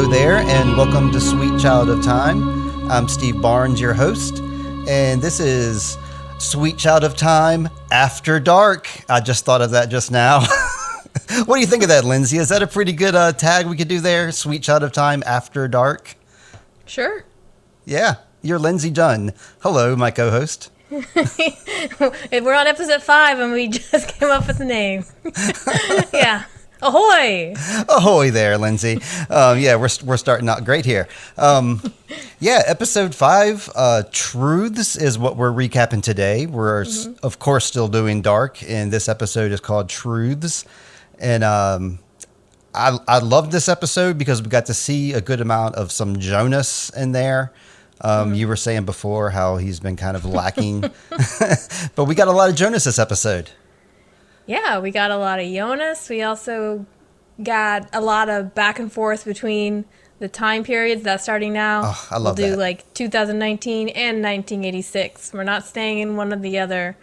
Hello there, and welcome to Sweet Child of Time. I'm Steve Barnes, your host, and this is Sweet Child of Time After Dark. I just thought of that just now. What do you think of that, Lindsay? Is that a pretty good tag we could do there? Sweet Child of Time After Dark? Sure. Yeah, you're Lindsay Dunn. Hello, my co-host. We're on episode 5 and we just came up with the name. Yeah. Ahoy! Ahoy there, Lindsay. Yeah, we're starting out great here. Yeah, episode 5, Truths is what we're recapping today. We're, of course, still doing Dark, and this episode is called Truths. And I love this episode because we got to see a good amount of some Jonas in there. You were saying before how he's been kind of lacking. But we got a lot of Jonas this episode. Yeah, we got a lot of Jonas. We also got a lot of back and forth between the time periods that's starting now. Oh, I love that. We'll do like 2019 and 1986. We're not staying in one or the other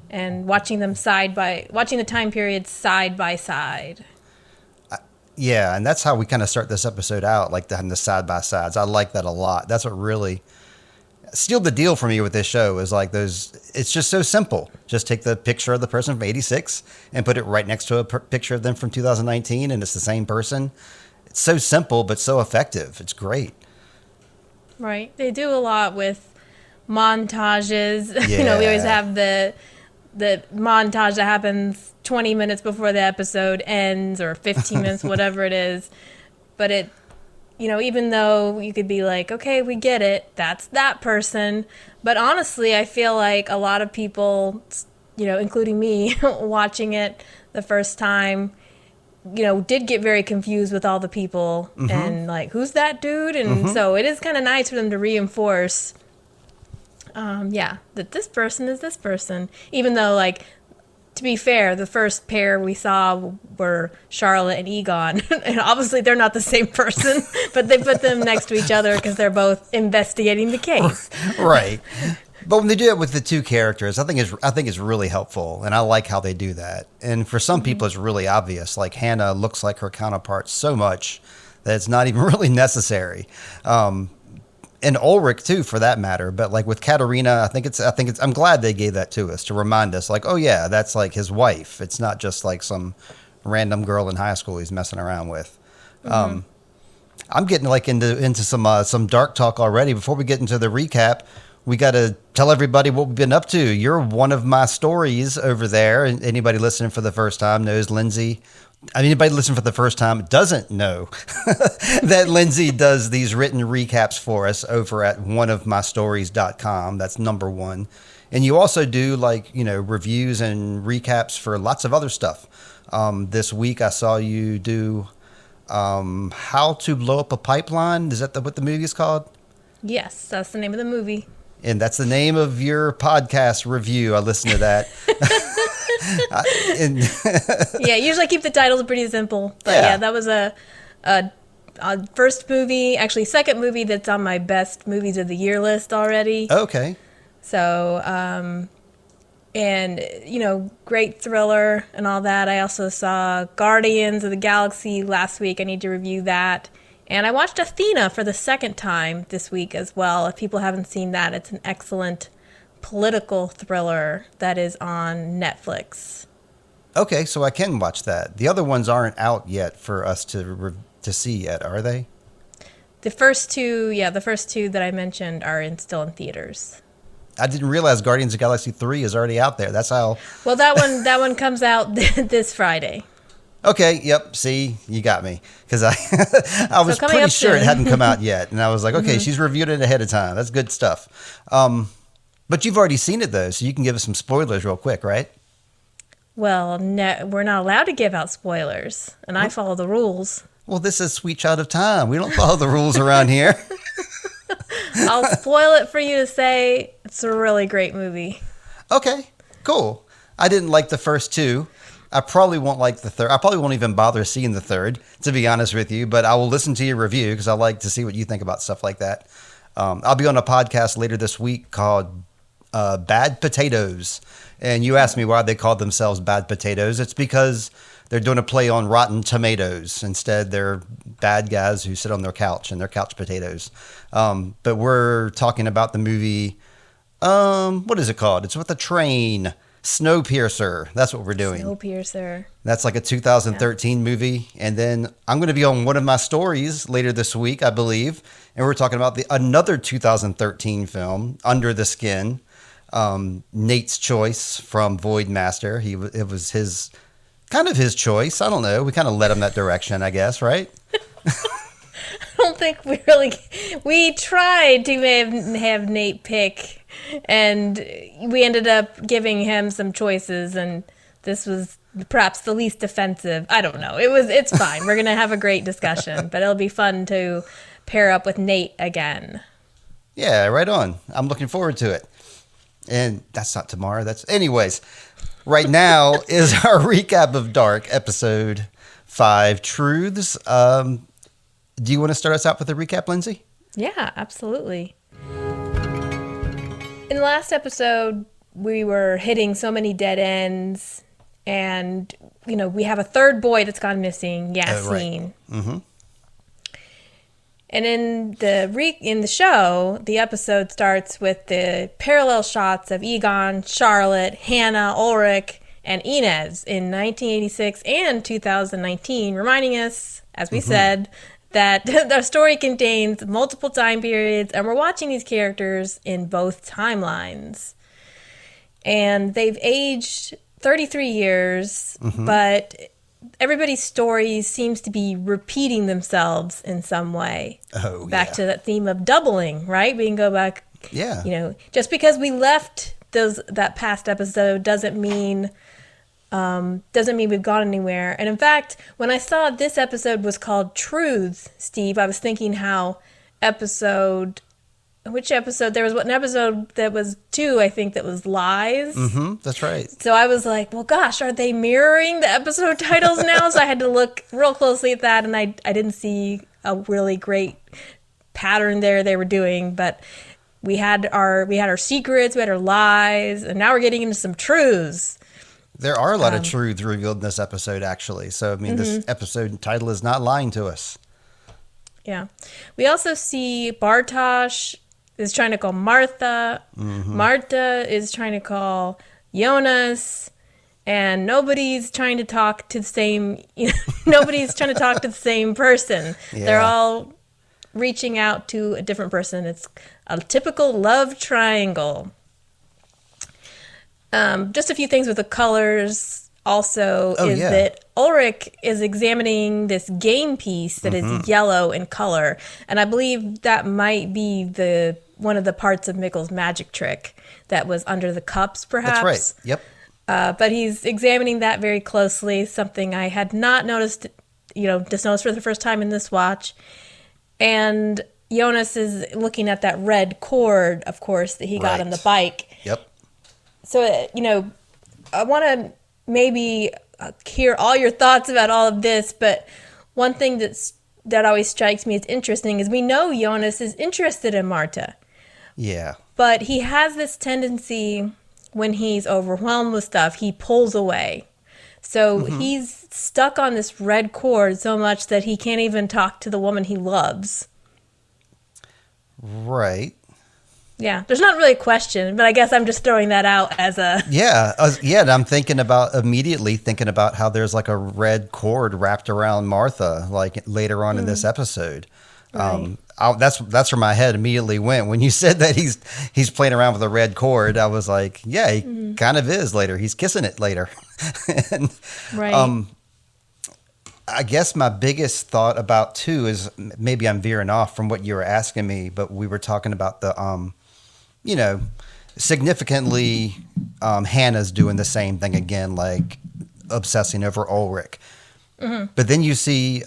and watching the time periods side by side. Yeah, and that's how we kind of start this episode out, like having the side by sides. I like that a lot. That's what really sealed the deal for me with this show is like it's just so simple. Just take the picture of the person from 86 and put it right next to a picture of them from 2019 and it's the same person. It's so simple, but so effective. It's great. Right. They do a lot with montages. Yeah. We always have the montage that happens 20 minutes before the episode ends or 15 minutes, whatever it is. But it, even though you could be like, okay, we get it, that's that person. But honestly, I feel like a lot of people, including me, watching it the first time, did get very confused with all the people and like, who's that dude? And so it is kind of nice for them to reinforce, that this person is this person. Even though, like, to be fair, the first pair we saw were Charlotte and Egon. And obviously they're not the same person, but they put them next to each other because they're both investigating the case. Right. But when they do it with the two characters, I think it's really helpful, and I like how they do that. And for some people, it's really obvious. Like Hannah looks like her counterpart so much that it's not even really necessary. And Ulrich too, for that matter. But like with Katerina, I'm glad they gave that to us to remind us, like, oh yeah, that's like his wife. It's not just like some random girl in high school he's messing around with. I'm getting like into some dark talk already. Before we get into the recap, we got to tell everybody what we've been up to. You're one of my stories over there. And anybody listening for the first time knows Lindsay. Anybody listening for the first time doesn't know that Lindsay does these written recaps for us over at oneofmystories.com. That's number 1. And you also do reviews and recaps for lots of other stuff. This week I saw you do How to Blow Up a Pipeline. Is that what the movie is called? Yes, that's the name of the movie. And that's the name of your podcast review. I listened to that. Yeah, usually I keep the titles pretty simple. But yeah that was a first movie, actually second movie that's on my best movies of the year list already. Okay. So, and, great thriller and all that. I also saw Guardians of the Galaxy last week. I need to review that. And I watched Athena for the second time this week as well. If people haven't seen that, it's an excellent political thriller that is on Netflix. Okay, so I can watch that. The other ones aren't out yet for us to see yet, are they? The first two that I mentioned are still in theaters. I didn't realize Guardians of the Galaxy 3 is already out there. That's how... Well, that one comes out this Friday. Okay, yep, see, you got me. Because I was pretty sure it hadn't come out yet. And I was like, okay, she's reviewed it ahead of time. That's good stuff. But you've already seen it, though, so you can give us some spoilers real quick, right? Well, no, we're not allowed to give out spoilers, and I follow the rules. Well, this is Sweet Child of Time. We don't follow the rules around here. I'll spoil it for you to say it's a really great movie. Okay, cool. I didn't like the first two. I probably won't like the third. I probably won't even bother seeing the third, to be honest with you, but I will listen to your review because I like to see what you think about stuff like that. I'll be on a podcast later this week called Bad Potatoes. And you asked me why they called themselves Bad Potatoes. It's because they're doing a play on Rotten Tomatoes. Instead, they're bad guys who sit on their couch and they're couch potatoes. But we're talking about the movie. What is it called? It's with a train. Snowpiercer. That's what we're doing. Snowpiercer. That's like a 2013 movie. And then I'm going to be on one of my stories later this week, I believe. And we're talking about another 2013 film, Under the Skin. Nate's choice from Voidmaster. It was his choice. I don't know. We kind of led him that direction, I guess, right? I don't think we tried to have Nate pick, and we ended up giving him some choices, and this was perhaps the least offensive. I don't know. It's fine. We're gonna have a great discussion, but it'll be fun to pair up with Nate again. Yeah, right on. I'm looking forward to it. And that's not tomorrow. Anyways. Right now is our recap of Dark, episode 5, Truths. Do you want to start us out with a recap, Lindsay? Yeah, absolutely. In the last episode, we were hitting so many dead ends, and we have a third boy that's gone missing, Yassine. Right. Mm-hmm. And in the show, the episode starts with the parallel shots of Egon, Charlotte, Hannah, Ulrich, and Inez in 1986 and 2019, reminding us, as we said, that the story contains multiple time periods, and we're watching these characters in both timelines. And they've aged 33 years, but everybody's story seems to be repeating themselves in some way. Oh, back to that theme of doubling, right? We can go back. Yeah. Just because we left that past episode doesn't mean we've gone anywhere. And in fact, when I saw this episode was called Truths, Steve, I was thinking which episode? There was an episode that was 2, I think, that was Lies. Mm-hmm, that's right. So I was like, well, gosh, are they mirroring the episode titles now? So I had to look real closely at that, and I didn't see a really great pattern there they were doing. But we had our secrets, we had our lies, and now we're getting into some truths. There are a lot of truths revealed in this episode, actually. So, I mean, this episode title is not lying to us. Yeah. We also see Bartosz is trying to call Martha. Marta is trying to call Jonas. And nobody's trying to talk to the same... nobody's trying to talk to the same person. Yeah. They're all reaching out to a different person. It's a typical love triangle. Just a few things with the colors also that Ulrich is examining this game piece that is yellow in color. And I believe that might be one of the parts of Mikkel's magic trick that was under the cups, perhaps. That's right. Yep. But he's examining that very closely, something I had not noticed, just noticed for the first time in this watch. And Jonas is looking at that red cord, of course, that he got on the bike. Yep. So, I want to maybe hear all your thoughts about all of this, but one thing that always strikes me as interesting is we know Jonas is interested in Marta. Yeah. But he has this tendency when he's overwhelmed with stuff, he pulls away. So he's stuck on this red cord so much that he can't even talk to the woman he loves. Right. Yeah, there's not really a question, but I guess I'm just throwing that out as a... Yeah, and I'm immediately thinking about how there's like a red cord wrapped around Martha, like later on in this episode. Right. That's where my head immediately went. When you said that he's playing around with a red cord, I was like, yeah, he kind of is later. He's kissing it later. And, right. I guess my biggest thought about too is maybe I'm veering off from what you were asking me, but we were talking about the, significantly, Hannah's doing the same thing again, like obsessing over Ulrich. But then you see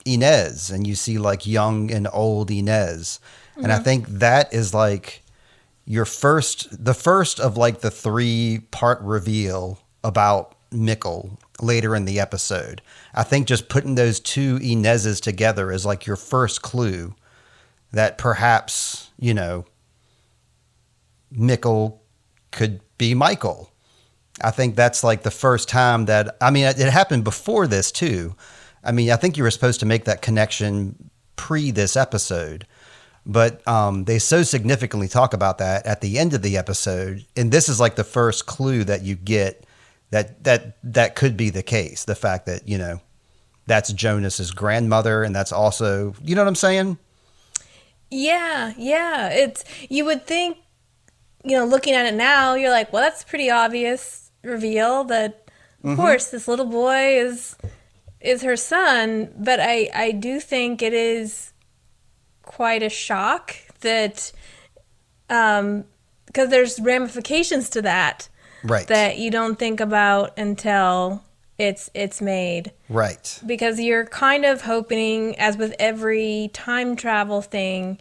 Inez, and you see like young and old Inez, and I think that is like the first of like the 3-part reveal about Mikkel later in the episode. I think just putting those 2 Inezes together is like your first clue that perhaps, Mikkel could be Michael. I think that's like the first time that, I mean, it happened before this too. I mean, I think you were supposed to make that connection pre this episode, but they so significantly talk about that at the end of the episode. And this is like the first clue that you get that could be the case. The fact that, you know, that's Jonas's grandmother. And that's also, you know what I'm saying? Yeah. You would think, you know, looking at it now, you're like, well, that's a pretty obvious reveal that, of course, this little boy is her son. But I do think it is quite a shock that, because there's ramifications to that, right? That you don't think about until it's made, right? Because you're kind of hoping, as with every time travel thing,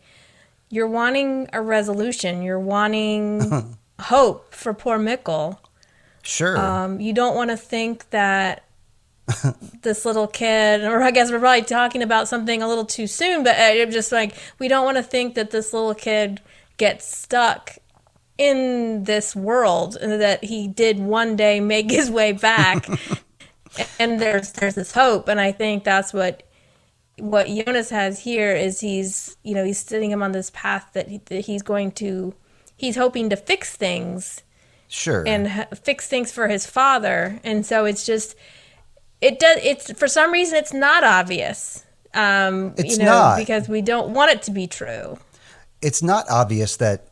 you're wanting a resolution. You're wanting hope for poor Mikkel. Sure. You don't want to think that this little kid, or I guess we're probably talking about something a little too soon, but I'm just like, we don't want to think that this little kid gets stuck in this world and that he did one day make his way back. And there's this hope. And I think that's what Jonas has here is he's setting him on this path that he's hoping to fix things. Sure. And fix things for his father. And so it's for some reason it's not obvious. It's not, because we don't want it to be true. It's not obvious that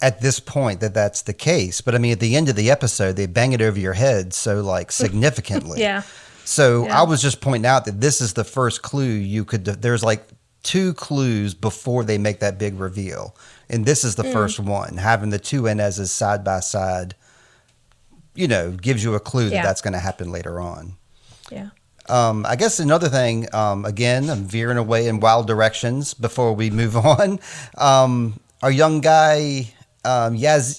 at this point that's the case. But I mean, at the end of the episode, they bang it over your head so like significantly. Yeah. So I was just pointing out that this is the first clue you could. There's like 2 clues before they make that big reveal, and this is the first one. Having the 2 Inez's side by side, you know, gives you a clue that that's going to happen later on. Yeah. I guess another thing. Again, I'm veering away in wild directions before we move on. Our young guy, Yazim.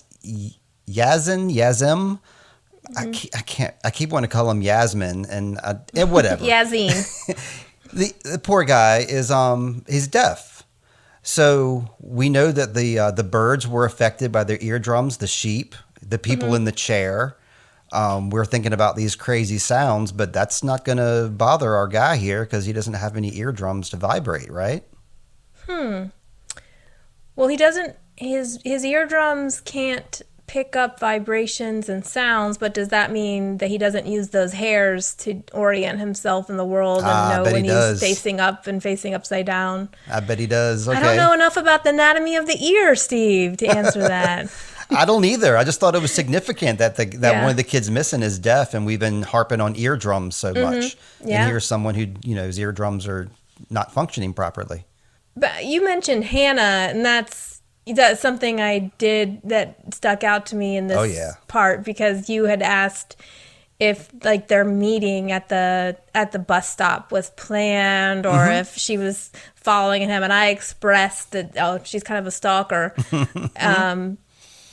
I keep wanting to call him Yasmin and whatever. Yazine. The poor guy is he's deaf. So we know that the birds were affected by their eardrums, the sheep, the people in the chair. We're thinking about these crazy sounds, but that's not going to bother our guy here because he doesn't have any eardrums to vibrate, right? Well, he doesn't. His eardrums can't pick up vibrations and sounds, but does that mean that he doesn't use those hairs to orient himself in the world and know when he's facing up and facing upside down? I bet he does. Okay. I don't know enough about the anatomy of the ear, Steve, to answer that. I don't either. I just thought it was significant that one of the kids missing is deaf, and we've been harping on eardrums so much. Yeah. And here's someone who, you know, his eardrums are not functioning properly. But you mentioned Hannah, and that's something I did that stuck out to me in this part, because you had asked if like their meeting at the bus stop was planned, or if she was following him, and I expressed that she's kind of a stalker.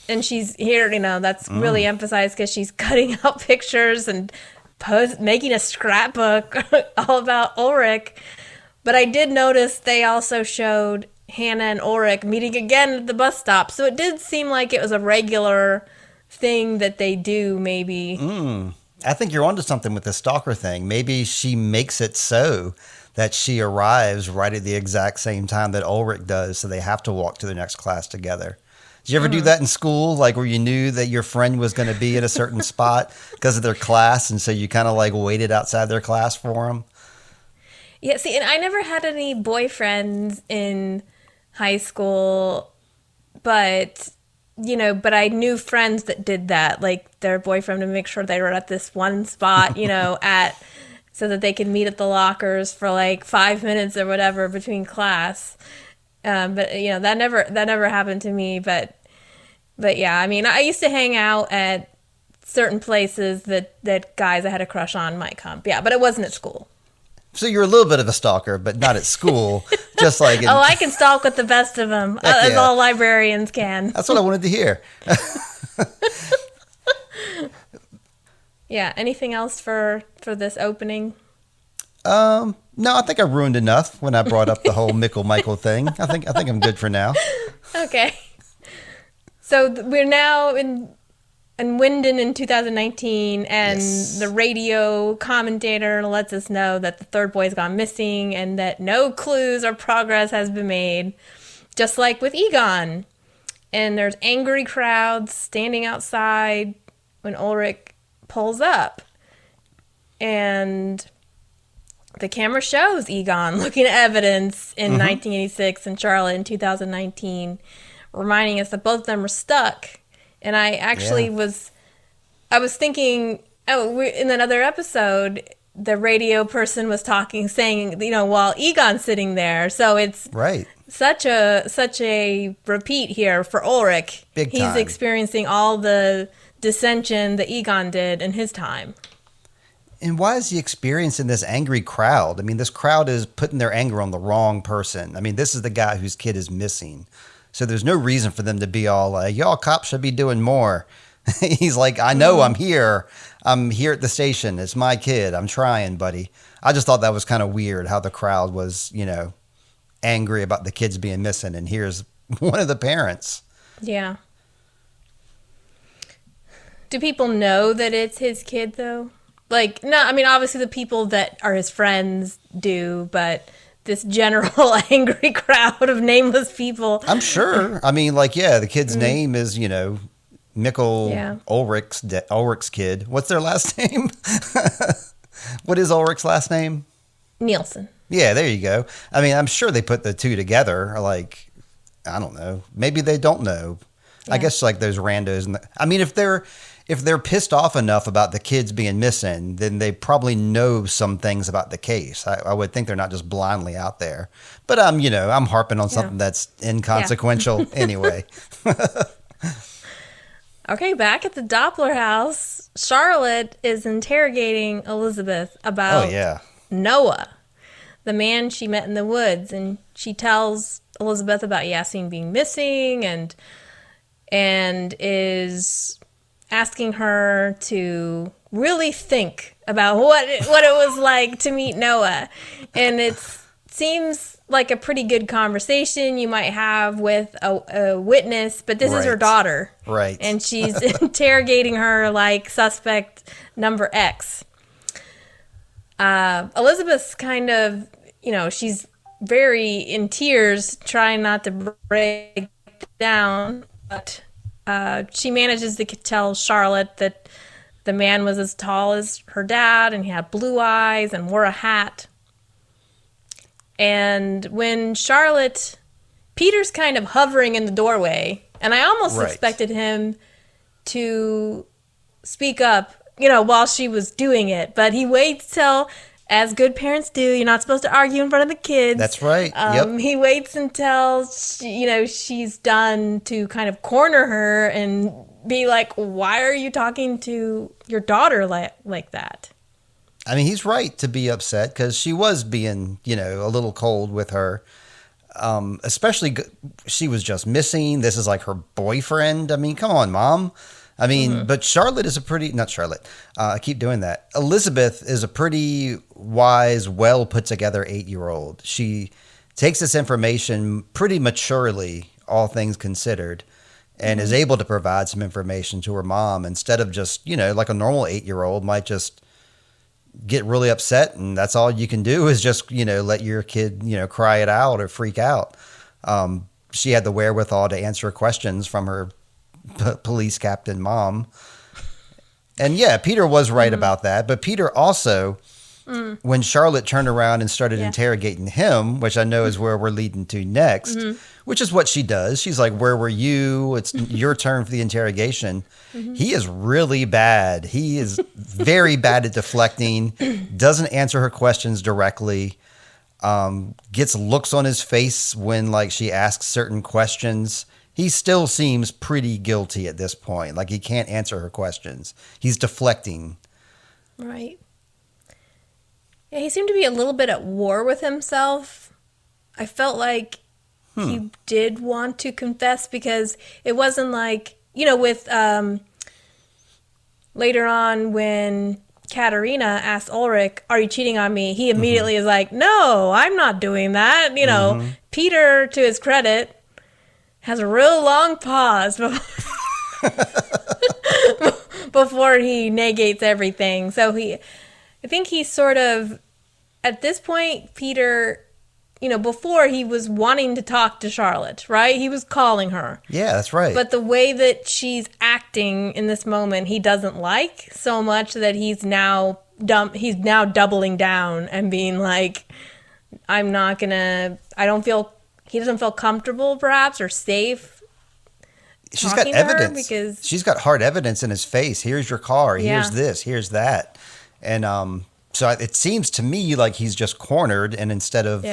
And she's here, you know, that's really emphasized because she's cutting out pictures and making a scrapbook all about Ulrich. But I did notice they also showed Hannah and Ulrich meeting again at the bus stop. So it did seem like it was a regular thing that they do, maybe. I think you're onto something with the stalker thing. Maybe she makes it so that she arrives right at the exact same time that Ulrich does, so they have to walk to the next class together. Did you ever do that in school, like where you knew that your friend was going to be in a certain spot because of their class, and so you kind of like waited outside their class for them? Yeah, see, and I never had any boyfriends in high school, but I knew friends that did that, like their boyfriend to make sure they were at this one spot, so that they could meet at the lockers for like 5 minutes or whatever between class. But that never happened to me. But yeah, I mean, I used to hang out at certain places that guys I had a crush on might come. Yeah, but it wasn't at school. So you're a little bit of a stalker, but not at school. Just like I can stalk with the best of them, as all librarians can. That's what I wanted to hear. Yeah. Anything else for this opening? No, I think I ruined enough when I brought up the whole Michael thing. I think I'm good for now. Okay. So we're now and Winden in 2019, and Yes. the radio commentator lets us know that the third boy's gone missing and that no clues or progress has been made, just like with Egon. And there's angry crowds standing outside when Ulrich pulls up. And the camera shows Egon looking at evidence in 1986 and Charlotte in 2019, reminding us that both of them were stuck. And I actually I was thinking, in another episode, the radio person was saying, while Egon's sitting there. So it's Right. such a repeat here for Ulrich. Big time. He's experiencing all the dissension that Egon did in his time. And why is he experiencing this angry crowd? I mean, this crowd is putting their anger on the wrong person. I mean, this is the guy whose kid is missing. So there's no reason for them to be all like, y'all cops should be doing more. He's like, I know I'm here. I'm here at the station. It's my kid. I'm trying, buddy. I just thought that was kind of weird how the crowd was, angry about the kids being missing. And here's one of the parents. Yeah. Do people know that it's his kid, though? Like, no, I mean, obviously the people that are his friends do, but this general angry crowd of nameless people. I'm sure. I mean, the kid's name is, Mikkel Ulrich's kid. What's their last name? What is Ulrich's last name? Nielsen. Yeah, there you go. I mean, I'm sure they put the two together. Like, I don't know. Maybe they don't know. Yeah. I guess like those randos. I mean, if they're pissed off enough about the kids being missing, then they probably know some things about the case. I would think they're not just blindly out there. But I'm harping on something that's inconsequential anyway. Okay, back at the Doppler house, Charlotte is interrogating Elizabeth about Noah, the man she met in the woods, and she tells Elizabeth about Yasin being missing and is asking her to really think about what it was like to meet Noah. And it seems like a pretty good conversation you might have with a witness, but this is her daughter. Right. And she's interrogating her like suspect number X. Elizabeth's kind of, she's very in tears, trying not to break down, but she manages to tell Charlotte that the man was as tall as her dad and he had blue eyes and wore a hat. And when Peter's kind of hovering in the doorway, and I almost expected him to speak up, while she was doing it, but he waits till, as good parents do, you're not supposed to argue in front of the kids. That's right. He waits until she's done to kind of corner her and be like, "Why are you talking to your daughter like that?" I mean, he's right to be upset because she was being, a little cold with her. Especially, she was just missing. This is like her boyfriend. I mean, come on, Mom. I mean, but Charlotte is not Charlotte. I keep doing that. Elizabeth is a pretty wise, well put together 8-year-old. She takes this information pretty maturely, all things considered, and is able to provide some information to her mom instead of just, like a normal 8-year-old might just get really upset. And that's all you can do is just, let your kid, cry it out or freak out. She had the wherewithal to answer questions from her police captain mom. And Peter was right about that. But Peter also, when Charlotte turned around and started interrogating him, which I know is where we're leading to next, which is what she does. She's like, "Where were you? It's your turn for the interrogation." He is really bad. He is very bad at deflecting, doesn't answer her questions directly, gets looks on his face when she asks certain questions. He still seems pretty guilty at this point. Like he can't answer her questions. He's deflecting. Right. Yeah, he seemed to be a little bit at war with himself. I felt like he did want to confess because it wasn't like, with later on when Katerina asked Ulrich, "Are you cheating on me?" He immediately is like, "No, I'm not doing that." Peter, to his credit, has a real long pause before before he negates everything. So I think he's sort of, at this point, Peter, before he was wanting to talk to Charlotte, right? He was calling her. Yeah, that's right. But the way that she's acting in this moment, he doesn't like so much that he's now doubling down and being like, he doesn't feel comfortable perhaps or safe. She's got evidence. Because she's got hard evidence in his face. Here's your car. Here's this. Here's that. And so it seems to me like he's just cornered, and instead of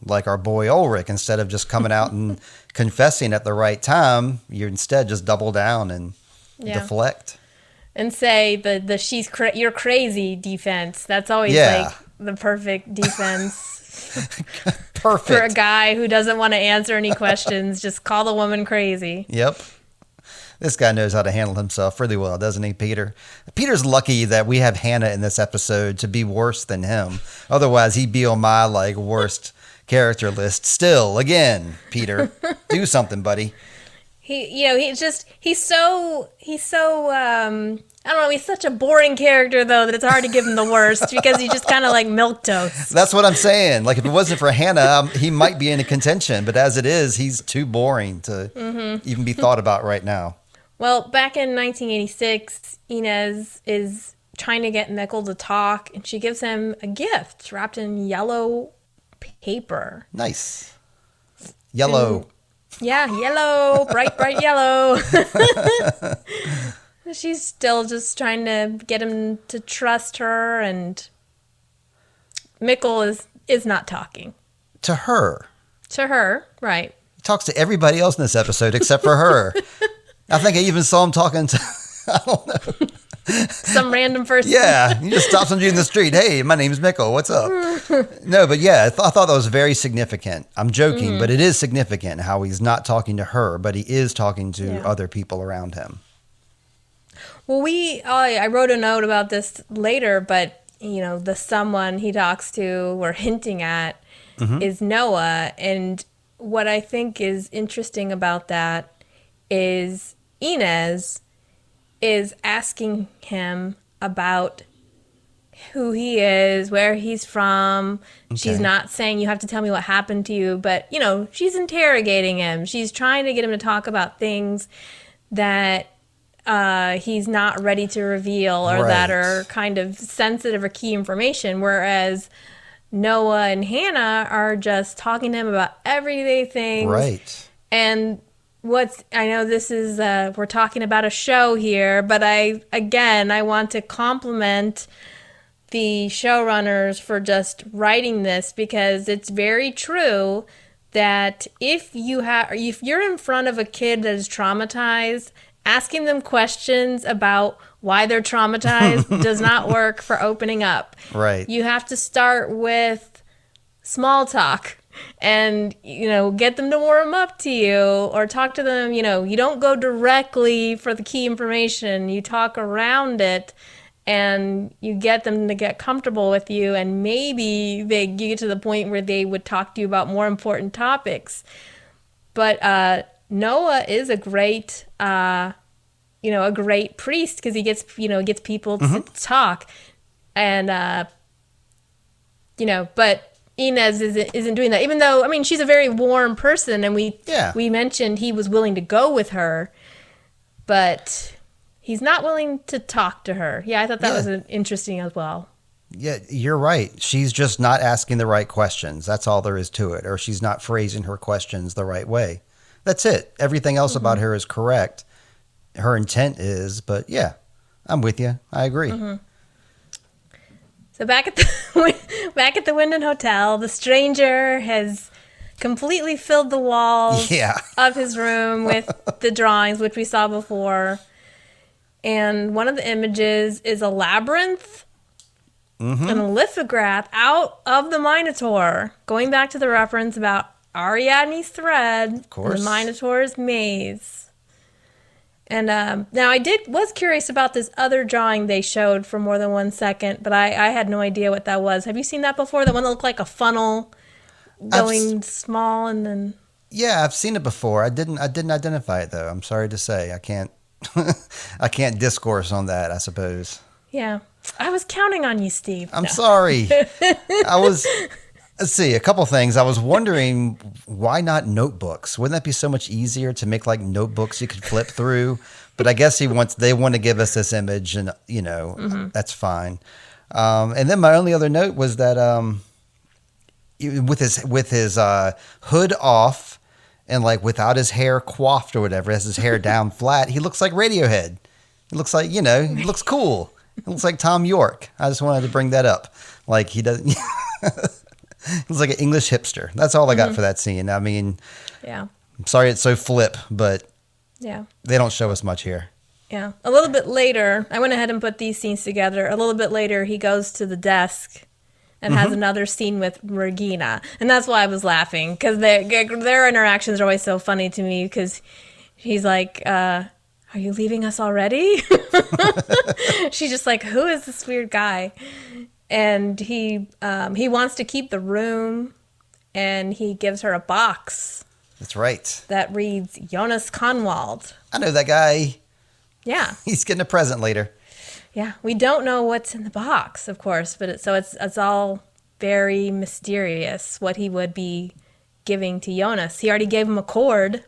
like our boy Ulrich, instead of just coming out and confessing at the right time, you instead just double down and deflect. And say the you're crazy defense. That's always like the perfect defense. Perfect. For a guy who doesn't want to answer any questions, just call the woman crazy. Yep. This guy knows how to handle himself really well, doesn't he, Peter? Peter's lucky that we have Hannah in this episode to be worse than him. Otherwise, he'd be on my worst character list. Still, again, Peter, do something, buddy. He's so I don't know, he's such a boring character, though, that it's hard to give him the worst because he's just kind of like milquetoast. That's what I'm saying. Like, if it wasn't for Hannah, he might be in a contention. But as it is, he's too boring to even be thought about right now. Well, back in 1986, Inez is trying to get Mikkel to talk, and she gives him a gift wrapped in yellow paper. Nice. Yellow. Yellow. Bright yellow. She's still just trying to get him to trust her, and Mikkel is not talking. To her. To her, right. He talks to everybody else in this episode except for her. I think I even saw him talking to, I don't know. Some random person. Yeah, he just stops on you in the street. Hey, my name's Mikkel. What's up? No, but yeah, I thought that was very significant. I'm joking, but it is significant how he's not talking to her, but he is talking to other people around him. Well, I wrote a note about this later, but, the someone he talks to or hinting at is Noah. And what I think is interesting about that is Inez is asking him about who he is, where he's from. Okay. She's not saying you have to tell me what happened to you, but, she's interrogating him. She's trying to get him to talk about things that he's not ready to reveal or that are kind of sensitive or key information, whereas Noah and Hannah are just talking to him about everyday things. Right. And I know this is, we're talking about a show here, but I want to compliment the showrunners for just writing this, because it's very true that if you're in front of a kid that is traumatized, asking them questions about why they're traumatized does not work for opening up. Right. You have to start with small talk and, get them to warm up to you or talk to them. You don't go directly for the key information. You talk around it and you get them to get comfortable with you, and maybe you get to the point where they would talk to you about more important topics. But Noah is a great priest, because he gets people to talk, and but Inez isn't doing that. Even though, she's a very warm person, and we mentioned he was willing to go with her, but he's not willing to talk to her. Yeah, I thought that was interesting as well. Yeah, you're right. She's just not asking the right questions. That's all there is to it. Or she's not phrasing her questions the right way. That's it. Everything else about her is correct. Her intent is, but yeah, I'm with you. I agree. So back at the Wyndham Hotel, the stranger has completely filled the walls of his room with the drawings, which we saw before. And one of the images is a labyrinth and a lithograph out of the Minotaur, going back to the reference about Ariadne's thread, of course, and the Minotaur's maze. And now I was curious about this other drawing they showed for more than 1 second, but I had no idea what that was. Have you seen that before? The one that looked like a funnel going small and then... Yeah, I've seen it before. I didn't identify it, though. I'm sorry to say. I can't I can't discourse on that, I suppose. Yeah. I was counting on you, Steve. I'm No. sorry. Let's see, a couple things. I was wondering, why not notebooks? Wouldn't that be so much easier to make like notebooks you could flip through? But I guess they want to give us this image, and that's fine. And then my only other note was that with his hood off and like without his hair coiffed or whatever, has his hair down flat, he looks like Radiohead. He looks like, he looks cool. He looks like Tom York. I just wanted to bring that up. Like he doesn't. He's like an English hipster. That's all I got for that scene. I mean, yeah. I'm sorry it's so flip, but yeah, they don't show us much here. Yeah. A little bit later, I went ahead and put these scenes together. A little bit later, he goes to the desk and has another scene with Regina. And that's why I was laughing, because their interactions are always so funny to me, because he's like, are you leaving us already? She's just like, who is this weird guy? And he wants to keep the room, and he gives her a box. That's right. That reads Jonas Conwald. I know that guy. Yeah. He's getting a present later. Yeah. We don't know what's in the box, of course, but it's all very mysterious what he would be giving to Jonas. He already gave him a cord.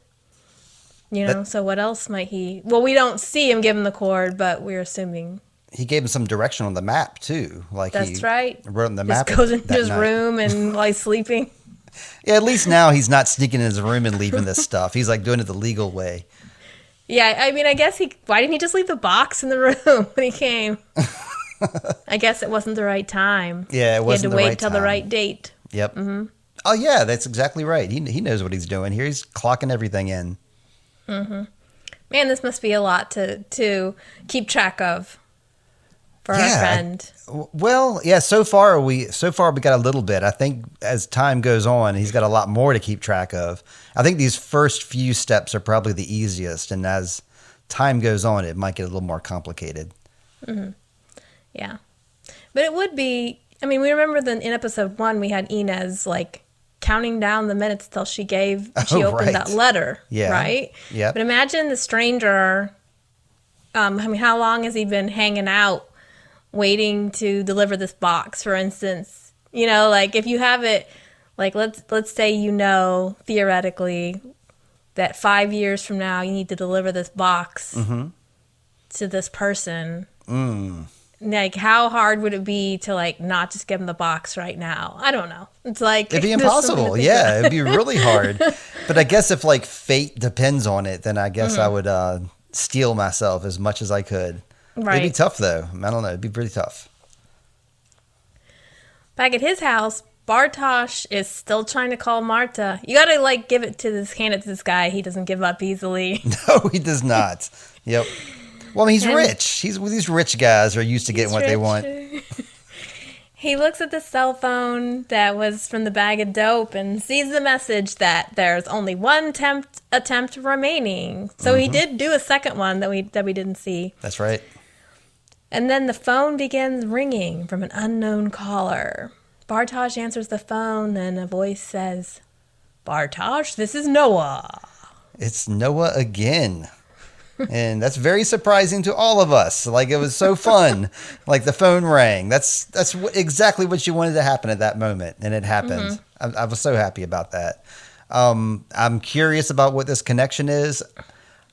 So what else might he... Well, we don't see him give him the cord, but we're assuming... He gave him some direction on the map, too. Like That's right. Wrote on the map. Just goes into his room and while he's sleeping. Yeah, at least now he's not sneaking in his room and leaving this stuff. He's like doing it the legal way. Yeah, I mean, I guess why didn't he just leave the box in the room when he came? I guess it wasn't the right time. Yeah, it wasn't the right time. He had to wait till the right date. Yep. Mm-hmm. Oh, yeah, that's exactly right. He knows what he's doing here. He's clocking everything in. Mm-hmm. Man, this must be a lot to keep track of. For our friend. Well, yeah, so far we got a little bit. I think as time goes on, he's got a lot more to keep track of. I think these first few steps are probably the easiest, and as time goes on, it might get a little more complicated. Mm-hmm. Yeah. But it would be, I mean, we remember in episode 1, we had Inez like counting down the minutes till she opened that letter. Yeah. Right? Yeah. But imagine the stranger, how long has he been hanging out waiting to deliver this box, for instance? Like if you have it, like let's say theoretically that 5 years from now you need to deliver this box to this person. Like how hard would it be to like not just give them the box right now? I don't know. It's like it'd be impossible. Yeah, it'd be really hard. But I guess if like fate depends on it, then I guess I would steel myself as much as I could. Right. It'd be tough, though. I don't know. It'd be pretty tough. Back at his house, Bartosz is still trying to call Marta. You gotta hand it to this guy. He doesn't give up easily. No, he does not. Yep. Well, I mean, he's rich. These rich guys are used to getting what they want. He looks at the cell phone that was from the bag of dope and sees the message that there's only one attempt remaining. So he did do a second one that we didn't see. That's right. And then the phone begins ringing from an unknown caller. Bartosz answers the phone, and a voice says, "Bartosz, this is Noah." It's Noah again. And that's very surprising to all of us. Like, it was so fun. Like, the phone rang. That's exactly what you wanted to happen at that moment, and it happened. I was so happy about that. I'm curious about what this connection is.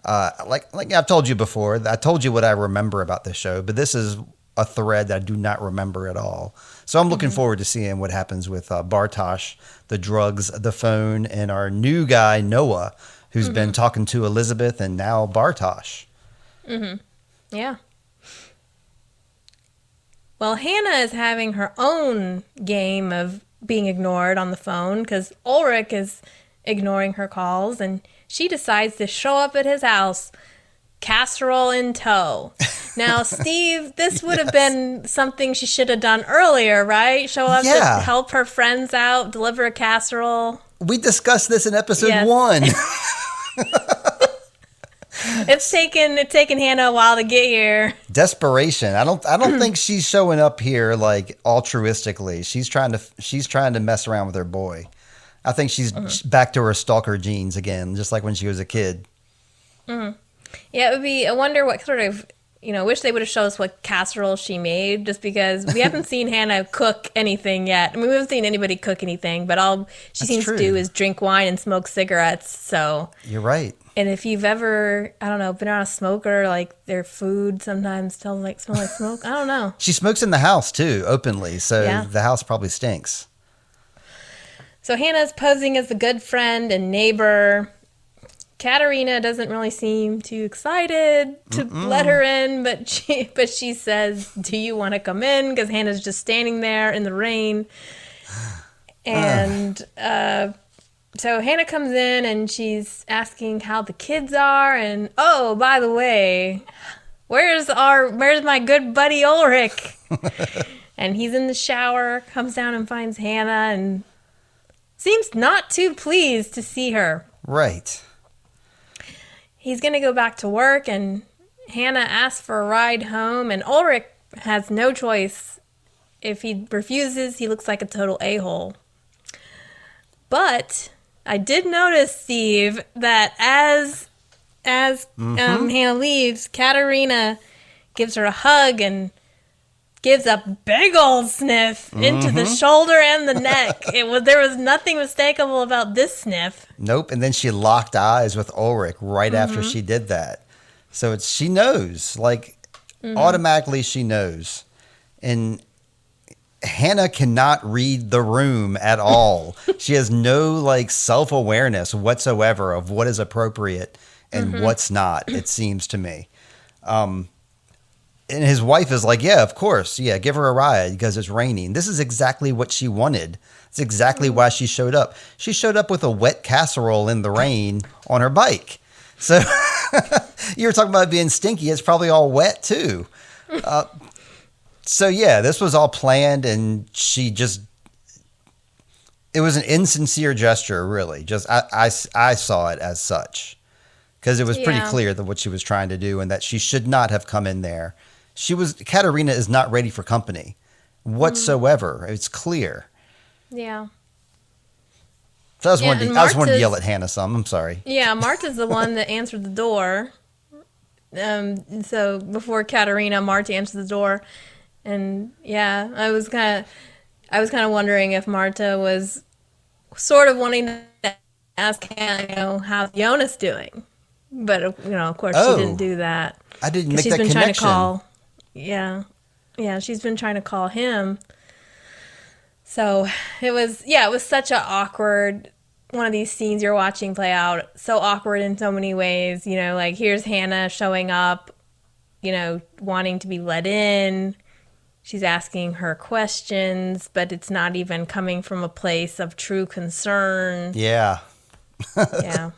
Like I've told you before, I told you what I remember about this show, but this is a thread that I do not remember at all. So I'm looking forward to seeing what happens with Bartosz, the drugs, the phone, and our new guy, Noah, who's been talking to Elizabeth and now Bartosz. Yeah. Well, Hannah is having her own game of being ignored on the phone because Ulrich is ignoring her calls, and she decides to show up at his house, casserole in tow. Now, Steve, this would have been something she should have done earlier, right? Show up to help her friends out, deliver a casserole. We discussed this in episode 1. It's taken Hannah a while to get here. Desperation. I don't think she's showing up here like altruistically. She's trying to mess around with her boy. I think she's back to her stalker genes again, just like when she was a kid. Yeah, it would be. I wonder what sort of. Wish they would have showed us what casserole she made, just because we haven't seen Hannah cook anything yet. I mean, we haven't seen anybody cook anything, but all she That's seems true. to do is drink wine and smoke cigarettes. So, You're right. and if you've ever, I don't know, been around a smoker, like their food sometimes smell like smoke. I don't know. She smokes in the house too, openly, so Yeah. the house probably stinks. So Hannah's posing as the good friend and neighbor. Katerina doesn't really seem too excited to let her in, but she says, "Do you want to come in?" Because Hannah's just standing there in the rain. And so Hannah comes in and she's asking how the kids are, and oh, by the way, where's my good buddy Ulrich? And he's in the shower, comes down and finds Hannah, and seems not too pleased to see her. Right. He's going to go back to work, and Hannah asks for a ride home, and Ulrich has no choice. If he refuses, he looks like a total a-hole. But I did notice, Steve, that as Hannah leaves, Katerina gives her a hug and gives a big old sniff into the shoulder and the neck. There was nothing mistakable about this sniff. Nope. And then she locked eyes with Ulrich right after she did that. So she knows, automatically she knows. And Hannah cannot read the room at all. She has no self-awareness whatsoever of what is appropriate and what's not, it seems to me. And his wife is like, yeah, of course. Yeah, give her a ride because it's raining. This is exactly what she wanted. It's exactly why she showed up. She showed up with a wet casserole in the rain on her bike. So you were talking about it being stinky. It's probably all wet too. So yeah, this was all planned, and it was an insincere gesture, really. Just I saw it as such, because it was pretty clear that what she was trying to do and that she should not have come in there. Katerina is not ready for company whatsoever. It's clear. Yeah. So I just wanted to yell at Hannah some. I'm sorry. Yeah, Marta's the one that answered the door. So before Katerina, Marta answered the door, and yeah, I was kind of wondering if Marta was sort of wanting to ask Hannah, how's Jonas doing, but of course she didn't do that. I didn't make that connection. Trying to call. Yeah, she's been trying to call him. So it was such an awkward one of these scenes you're watching play out. So awkward in so many ways. Here's Hannah showing up, wanting to be let in. She's asking her questions, but it's not even coming from a place of true concern. Yeah. Yeah.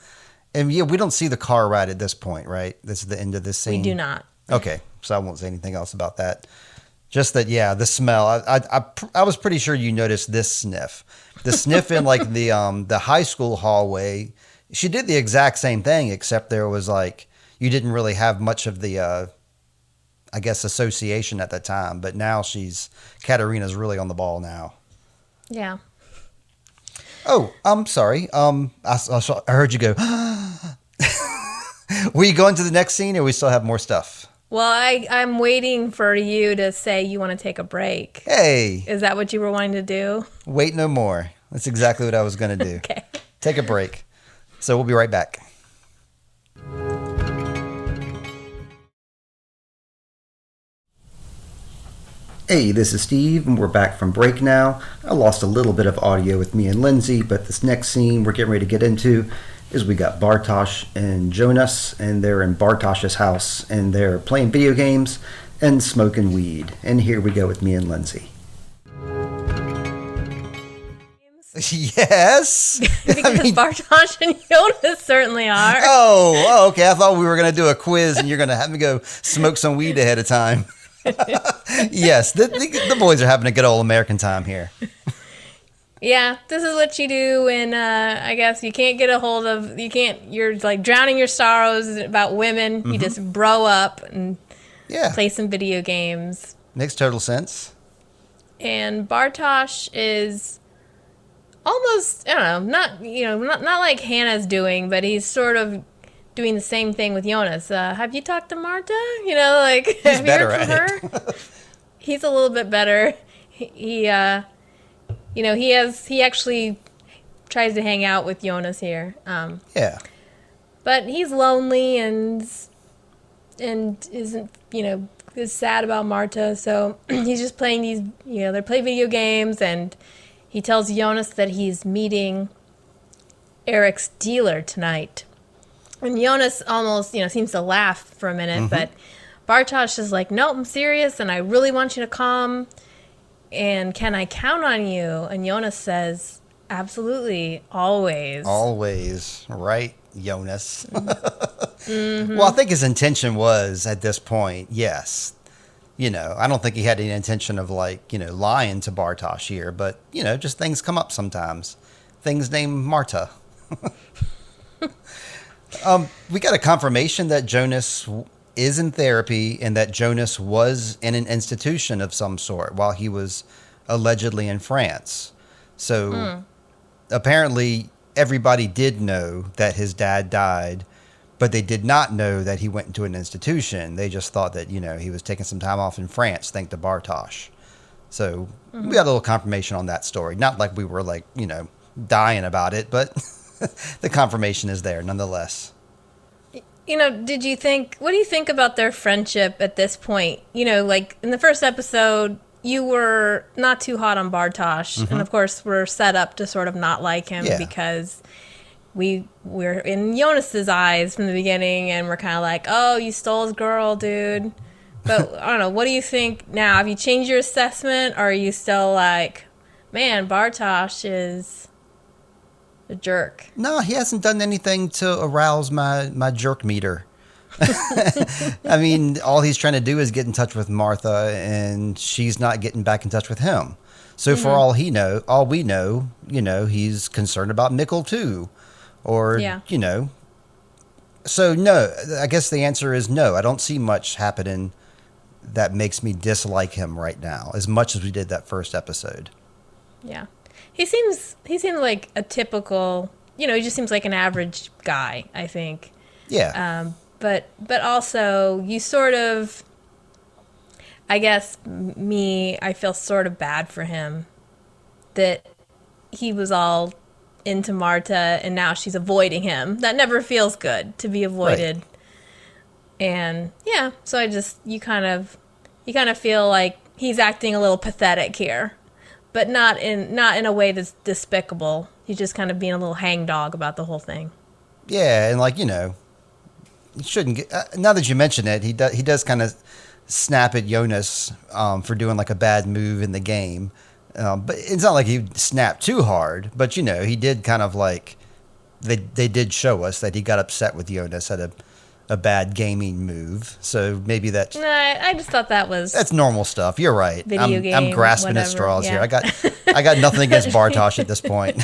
And yeah, we don't see the car ride at this point, right? This is the end of this scene. We do not. Okay, so I won't say anything else about that. Just that, yeah, the smell. I was pretty sure you noticed this sniff. The sniff in the high school hallway. She did the exact same thing, except there was you didn't really have much of the association at the time. But now Katerina's really on the ball now. Yeah. Oh, I'm sorry. I heard you go. Were you going to the next scene, or we still have more stuff? Well, I'm waiting for you to say you want to take a break. Hey. Is that what you were wanting to do? Wait no more. That's exactly what I was going to do. Okay. Take a break. So we'll be right back. Hey, this is Steve, and we're back from break now. I lost a little bit of audio with me and Lindsay, but this next scene we're getting ready to get into is we got Bartosz and Jonas, and they're in Bartosz's house, and they're playing video games and smoking weed. And here we go with me and Lindsay. Yes. Because Bartosz and Jonas certainly are. Oh, okay. I thought we were going to do a quiz, and you're going to have me go smoke some weed ahead of time. Yes, the boys are having a good old American time here. Yeah, this is what you do when I guess you can't get a hold of, you're drowning your sorrows about women. You just bro up and play some video games. Makes total sense. And Bartosz is almost, I don't know, not like Hannah's doing, but he's sort of doing the same thing with Jonas. Have you talked to Marta? You know, like, He's have you better heard from at her? He's a little bit better. He you know, he actually tries to hang out with Jonas here. Yeah. But he's lonely and isn't, you know, is sad about Marta. So he's just playing these, you know, they play video games, and he tells Jonas that he's meeting Eric's dealer tonight. And Jonas almost, you know, seems to laugh for a minute, but Bartosz is like, nope, I'm serious, and I really want you to come. And can I count on you? And Jonas says, absolutely, always. Always. Right, Jonas. Well, I think his intention was, at this point, yes. You know, I don't think he had any intention of, like, you know, lying to Bartosz here. But, you know, just things come up sometimes. Things named Marta. We got a confirmation that Jonas is in therapy and that Jonas was in an institution of some sort while he was allegedly in France. So apparently everybody did know that his dad died, but they did not know that he went into an institution. They just thought that, you know, he was taking some time off in France, thanks to Bartosz. So we got a little confirmation on that story. Not like we were, like, you know, dying about it, but the confirmation is there nonetheless. You know, what do you think about their friendship at this point? You know, like in the first episode, you were not too hot on Bartosz, and of course we're set up to sort of not like him because we're in Jonas's eyes from the beginning, and we're kind of like, oh, you stole his girl, dude. But I don't know, what do you think now? Have you changed your assessment, or are you still like, man, Bartosz is a jerk? No, he hasn't done anything to arouse my jerk meter. I mean, all he's trying to do is get in touch with Martha, and she's not getting back in touch with him. So for all we know, you know, he's concerned about Mikkel too. Or, you know. So no, I guess the answer is no. I don't see much happening that makes me dislike him right now as much as we did that first episode. Yeah. He seems like a typical, you know, he just seems like an average guy, I think. Yeah. But also you sort of, I guess I feel sort of bad for him that he was all into Marta and now she's avoiding him. That never feels good, to be avoided. Right. And yeah, so you kind of feel like he's acting a little pathetic here. But not in a way that's despicable. He's just kind of being a little hangdog about the whole thing. Yeah, and like, you know, he shouldn't get. Now that you mention it, he does kind of snap at Jonas for doing like a bad move in the game. But it's not like he snapped too hard. But you know, he did kind of like they did show us that he got upset with Jonas at a bad gaming move. So maybe that's... No, I just thought that's normal stuff. You're right. I'm grasping at straws here. I got nothing against Bartosz at this point.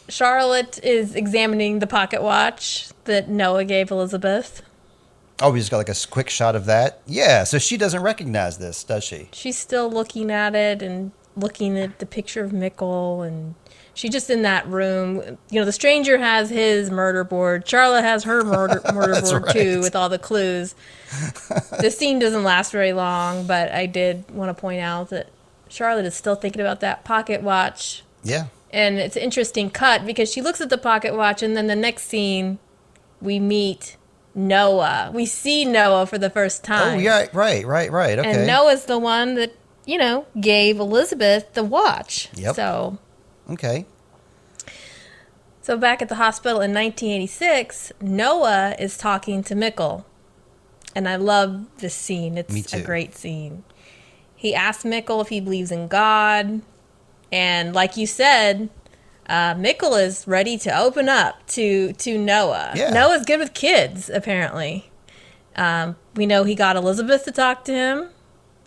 Charlotte is examining the pocket watch that Noah gave Elizabeth. Oh, we just got like a quick shot of that? Yeah, so she doesn't recognize this, does she? She's still looking at it and looking at the picture of Mikkel, and she's just in that room. You know, the stranger has his murder board. Charlotte has her murder board, too, with all the clues. The scene doesn't last very long, but I did want to point out that Charlotte is still thinking about that pocket watch. Yeah. And it's an interesting cut because she looks at the pocket watch, and then the next scene, we meet Noah. We see Noah for the first time. Oh, yeah, right. Okay. And Noah's the one that, you know, gave Elizabeth the watch. Yep. So... Okay. So back at the hospital in 1986, Noah is talking to Mikkel. And I love this scene. It's a great scene. He asks Mikkel if he believes in God. And like you said, Mikkel is ready to open up to Noah. Yeah. Noah's good with kids, apparently. We know he got Elizabeth to talk to him,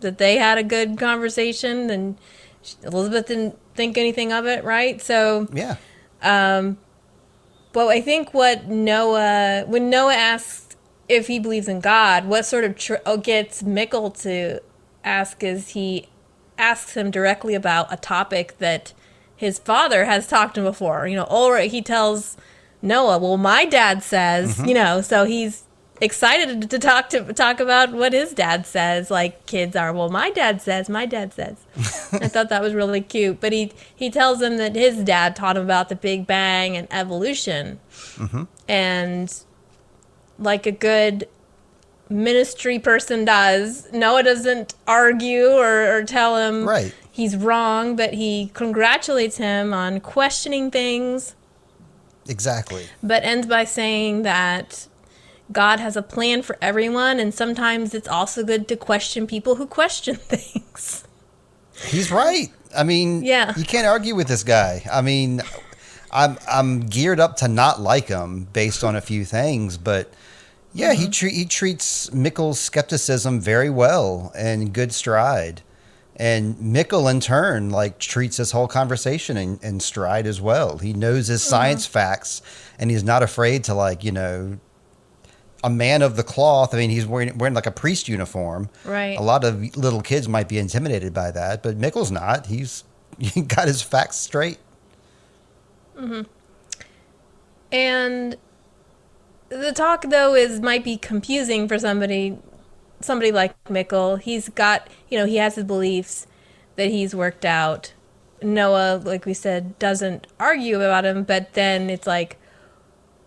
that they had a good conversation, and Elizabeth didn't think anything of it, right? So, yeah. But I think when Noah asks if he believes in God, what sort of gets Mikkel to ask is he asks him directly about a topic that his father has talked to him before. You know, Ulrich, he tells Noah, well, my dad says, so he's excited to talk about what his dad says, like kids are. Well, my dad says. I thought that was really cute. But he tells him that his dad taught him about the Big Bang and evolution. And like a good ministry person does, Noah doesn't argue or tell him he's wrong, but he congratulates him on questioning things. Exactly. But ends by saying that God has a plan for everyone, and sometimes it's also good to question people who question things. He's right. I mean, you can't argue with this guy. I mean, I'm geared up to not like him based on a few things, but yeah, he treats Mikkel's skepticism very well and good stride. And Mikkel, in turn, like treats this whole conversation in stride as well. He knows his science facts, and he's not afraid to, like, a man of the cloth. I mean, he's wearing like a priest uniform. Right. A lot of little kids might be intimidated by that, but Mikkel's not. He got his facts straight. And the talk, though, might be confusing for somebody like Mikkel. He's got, he has his beliefs that he's worked out. Noah, like we said, doesn't argue about him, but then it's like,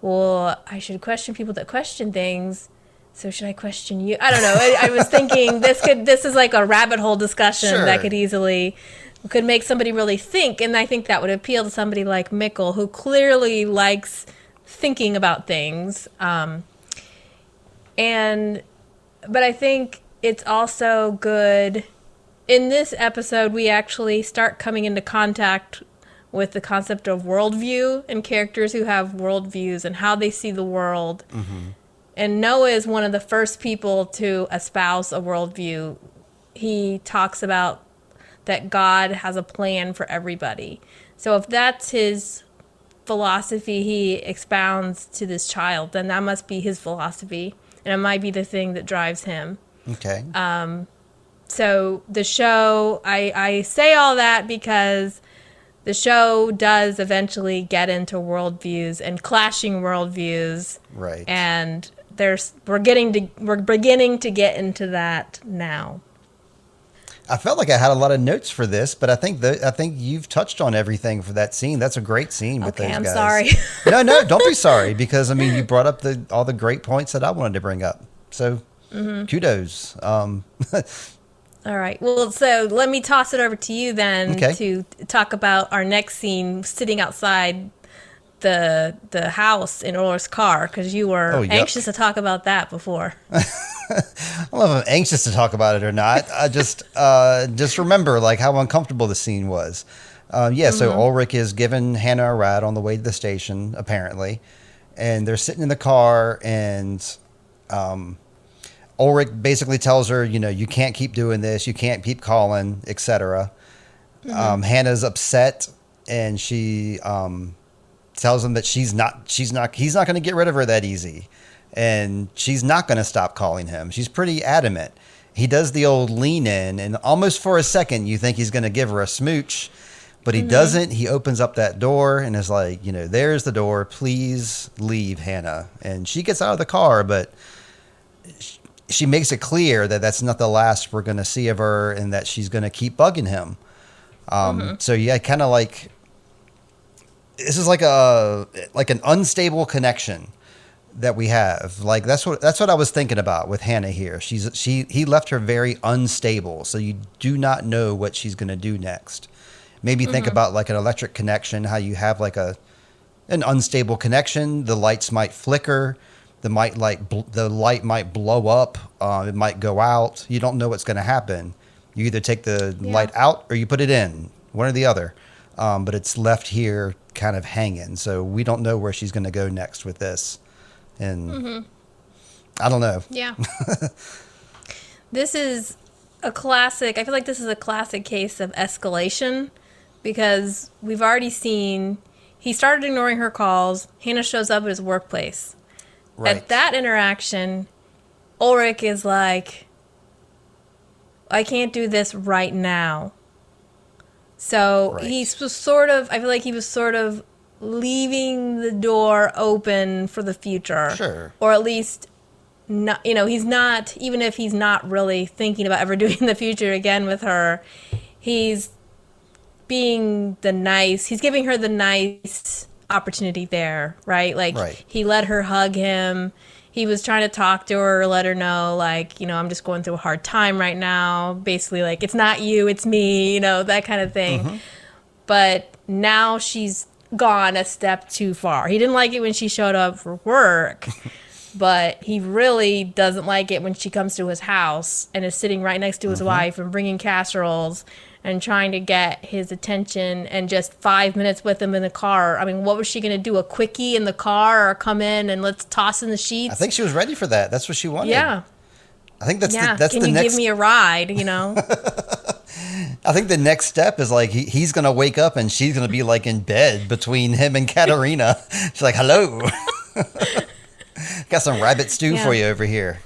well, I should question people that question things, so should I question you? I don't know. I was thinking this is like a rabbit hole discussion that could make somebody really think, and I think that would appeal to somebody like Mikkel, who clearly likes thinking about things. But I think it's also good. In this episode, we actually start coming into contact with the concept of worldview and characters who have worldviews and how they see the world. And Noah is one of the first people to espouse a worldview. He talks about that God has a plan for everybody. So if that's his philosophy he expounds to this child, then that must be his philosophy, and it might be the thing that drives him. Okay. So the show, I say all that because the show does eventually get into worldviews and clashing worldviews. Right. And we're beginning to get into that now. I felt like I had a lot of notes for this, but I think you've touched on everything for that scene. That's a great scene with those guys. I'm sorry. No, don't be sorry, because I mean you brought up all the great points that I wanted to bring up. So kudos. All right. Well, so let me toss it over to you then to talk about our next scene, sitting outside the house in Orla's car, because you were anxious to talk about that before. I don't know if I'm anxious to talk about it or not. I just remember like how uncomfortable the scene was. So Ulrich is giving Hannah a ride on the way to the station, apparently, and they're sitting in the car, and Ulrich basically tells her, you can't keep doing this, you can't keep calling, etc. Hannah's upset, and she tells him that he's not going to get rid of her that easy. And she's not going to stop calling him. She's pretty adamant. He does the old lean in, and almost for a second you think he's going to give her a smooch, but he doesn't. He opens up that door and is like, there's the door. Please leave, Hannah. And she gets out of the car, but she makes it clear that that's not the last we're going to see of her, and that she's going to keep bugging him. So yeah, kind of like this is like an unstable connection that we have. Like that's what I was thinking about with Hannah here. He left her very unstable, so you do not know what she's going to do next. Maybe think about like an electric connection, how you have like an unstable connection. The lights might flicker, the light might blow up, it might go out. You don't know what's going to happen. You either take the light out or you put it in, one or the other. But it's left here kind of hanging, so we don't know where she's going to go next with this. And I don't know. Yeah. This is a classic. I feel like this is a classic case of escalation, because we've already seen he started ignoring her calls. Hannah shows up at his workplace. Right. At that interaction, Ulrich is like, I can't do this right now. So I feel like he was sort of leaving the door open for the future. Sure. Or at least, not, he's not, even if he's not really thinking about ever doing the future again with her, he's giving her the nice opportunity there, right? Like, right. He let her hug him. He was trying to talk to her, let her know, like, I'm just going through a hard time right now. Basically, like, it's not you, it's me, that kind of thing. Mm-hmm. But now she's gone a step too far. He didn't like it when she showed up for work, but he really doesn't like it when she comes to his house and is sitting right next to his wife and bringing casseroles and trying to get his attention, and just 5 minutes with him in the car. I mean, what was she going to do? A quickie in the car, or come in and let's toss in the sheets? I think she was ready for that. That's what she wanted. Yeah. I think that's Can the next. Can you give me a ride, I think the next step is like he's going to wake up and she's going to be like in bed between him and Katerina. She's like, hello. Got some rabbit stew for you over here.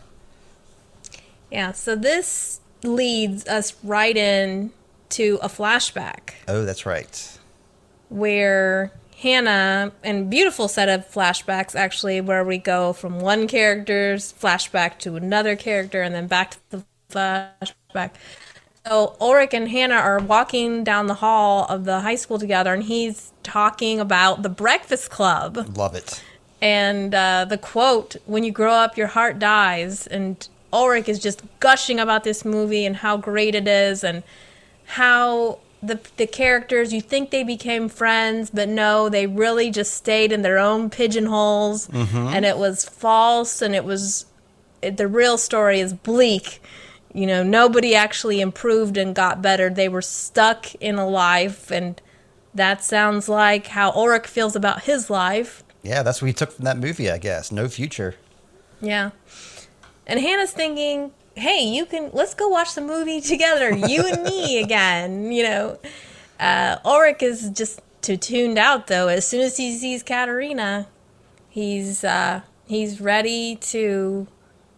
Yeah, so this leads us right in to a flashback. Oh, that's right. Where Hannah, and beautiful set of flashbacks actually, where we go from one character's flashback to another character and then back to the flashback. So Ulrich and Hannah are walking down the hall of the high school together, and he's talking about the Breakfast Club. Love it. And the quote, "When you grow up, your heart dies." And Ulrich is just gushing about this movie and how great it is, and how the characters, you think they became friends, but no, they really just stayed in their own pigeonholes, and it was false, and the real story is bleak. Nobody actually improved and got better. They were stuck in a life, and that sounds like how Ulrich feels about his life. Yeah, that's what he took from that movie, I guess. No future. Yeah. And Hannah's thinking, hey, let's go watch the movie together, you and me again, Ulrich is just too tuned out, though. As soon as he sees Katerina, he's ready to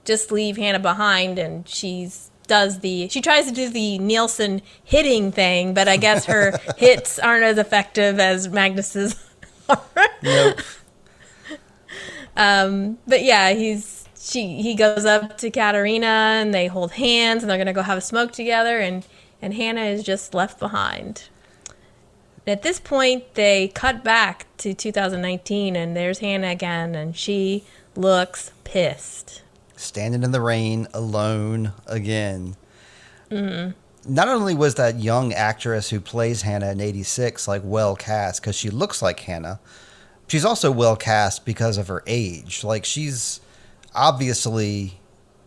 just leave Hannah behind, and she tries to do the Nielsen hitting thing, but I guess her hits aren't as effective as Magnus's are. Nope. But yeah, he goes up to Katerina, and they hold hands, and they're gonna go have a smoke together, and Hannah is just left behind. At this point, they cut back to 2019, and there's Hannah again, and she looks pissed. Standing in the rain, alone again. Mm-hmm. Not only was that young actress who plays Hannah in 86 like well cast because she looks like Hannah, she's also well cast because of her age. Like, she's obviously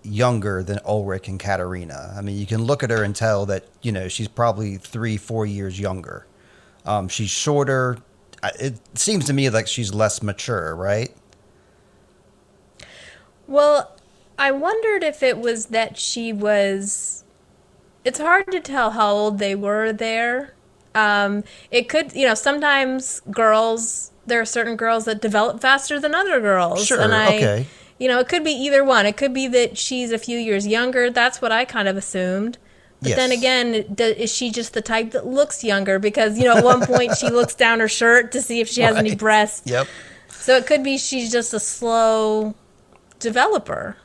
younger than Ulrich and Katerina. I mean, you can look at her and tell that, she's probably 3-4 years younger. She's shorter. It seems to me like she's less mature, right? Well, I wondered if it was that she was... It's hard to tell how old they were there. It could, sometimes there are certain girls that develop faster than other girls. Sure, and okay. It could be either one. It could be that she's a few years younger. That's what I kind of assumed. But then again, is she just the type that looks younger? Because, at one point she looks down her shirt to see if she has any breasts. Yep. So it could be she's just a slow developer.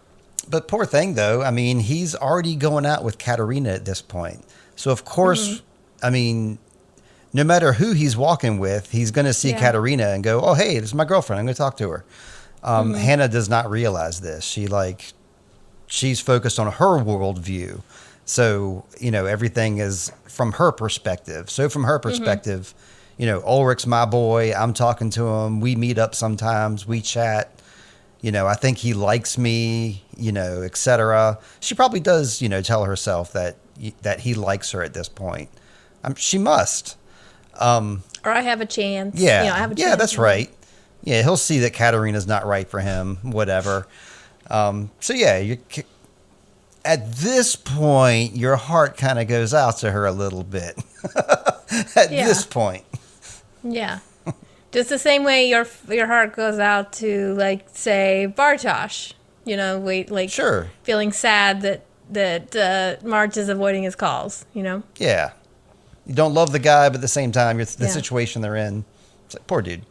But poor thing, though. I mean, he's already going out with Katerina at this point. So, of course, I mean, no matter who he's walking with, he's going to see Katerina and go, oh, hey, this is my girlfriend. I'm going to talk to her. Hannah does not realize this. She's focused on her worldview. So, everything is from her perspective. So from her perspective, Ulrich's my boy. I'm talking to him. We meet up sometimes. We chat. I think he likes me, etc. She probably does, tell herself that he likes her at this point. She must. Or I have a chance. Yeah. I have a chance. Yeah, that's right. Yeah, he'll see that Katerina's not right for him, whatever. So, yeah, at this point, your heart kind of goes out to her a little bit. At this point. Yeah. Just the same way your heart goes out to, like, say, Bartosz. Sure. Feeling sad that Marge is avoiding his calls, Yeah. You don't love the guy, but at the same time, the situation they're in, it's like, poor dude.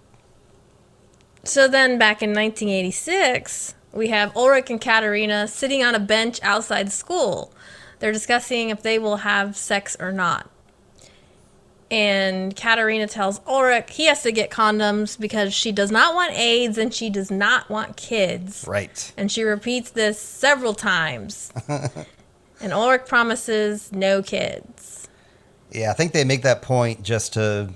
So then back in 1986, we have Ulrich and Katerina sitting on a bench outside school. They're discussing if they will have sex or not. And Katerina tells Ulrich he has to get condoms because she does not want AIDS and she does not want kids. Right. And she repeats this several times. And Ulrich promises no kids. Yeah, I think they make that point just to,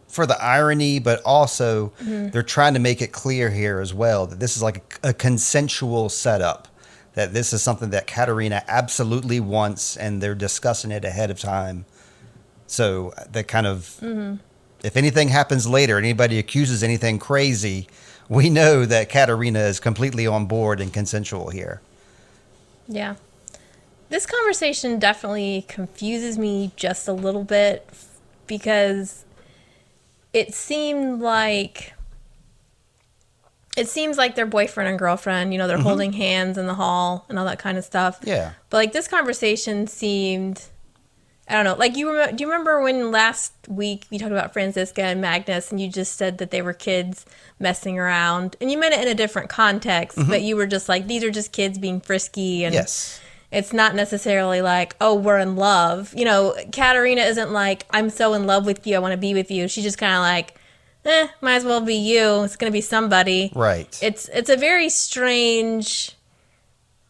for the irony, but also they're trying to make it clear here as well that this is like a consensual setup, that this is something that Katerina absolutely wants and they're discussing it ahead of time. So that kind of, if anything happens later, anybody accuses anything crazy, we know that Katerina is completely on board and consensual here. Yeah. This conversation definitely confuses me just a little bit because it seems like they're boyfriend and girlfriend, they're holding hands in the hall and all that kind of stuff. Yeah. But like this conversation seemed, I don't know, like do you remember when last week we talked about Franziska and Magnus and you just said that they were kids messing around and you meant it in a different context, but you were just like, these are just kids being frisky and yes. It's not necessarily like, oh, we're in love. Katerina isn't like, I'm so in love with you, I want to be with you. She's just kind of like, might as well be you. It's going to be somebody. Right. It's a very strange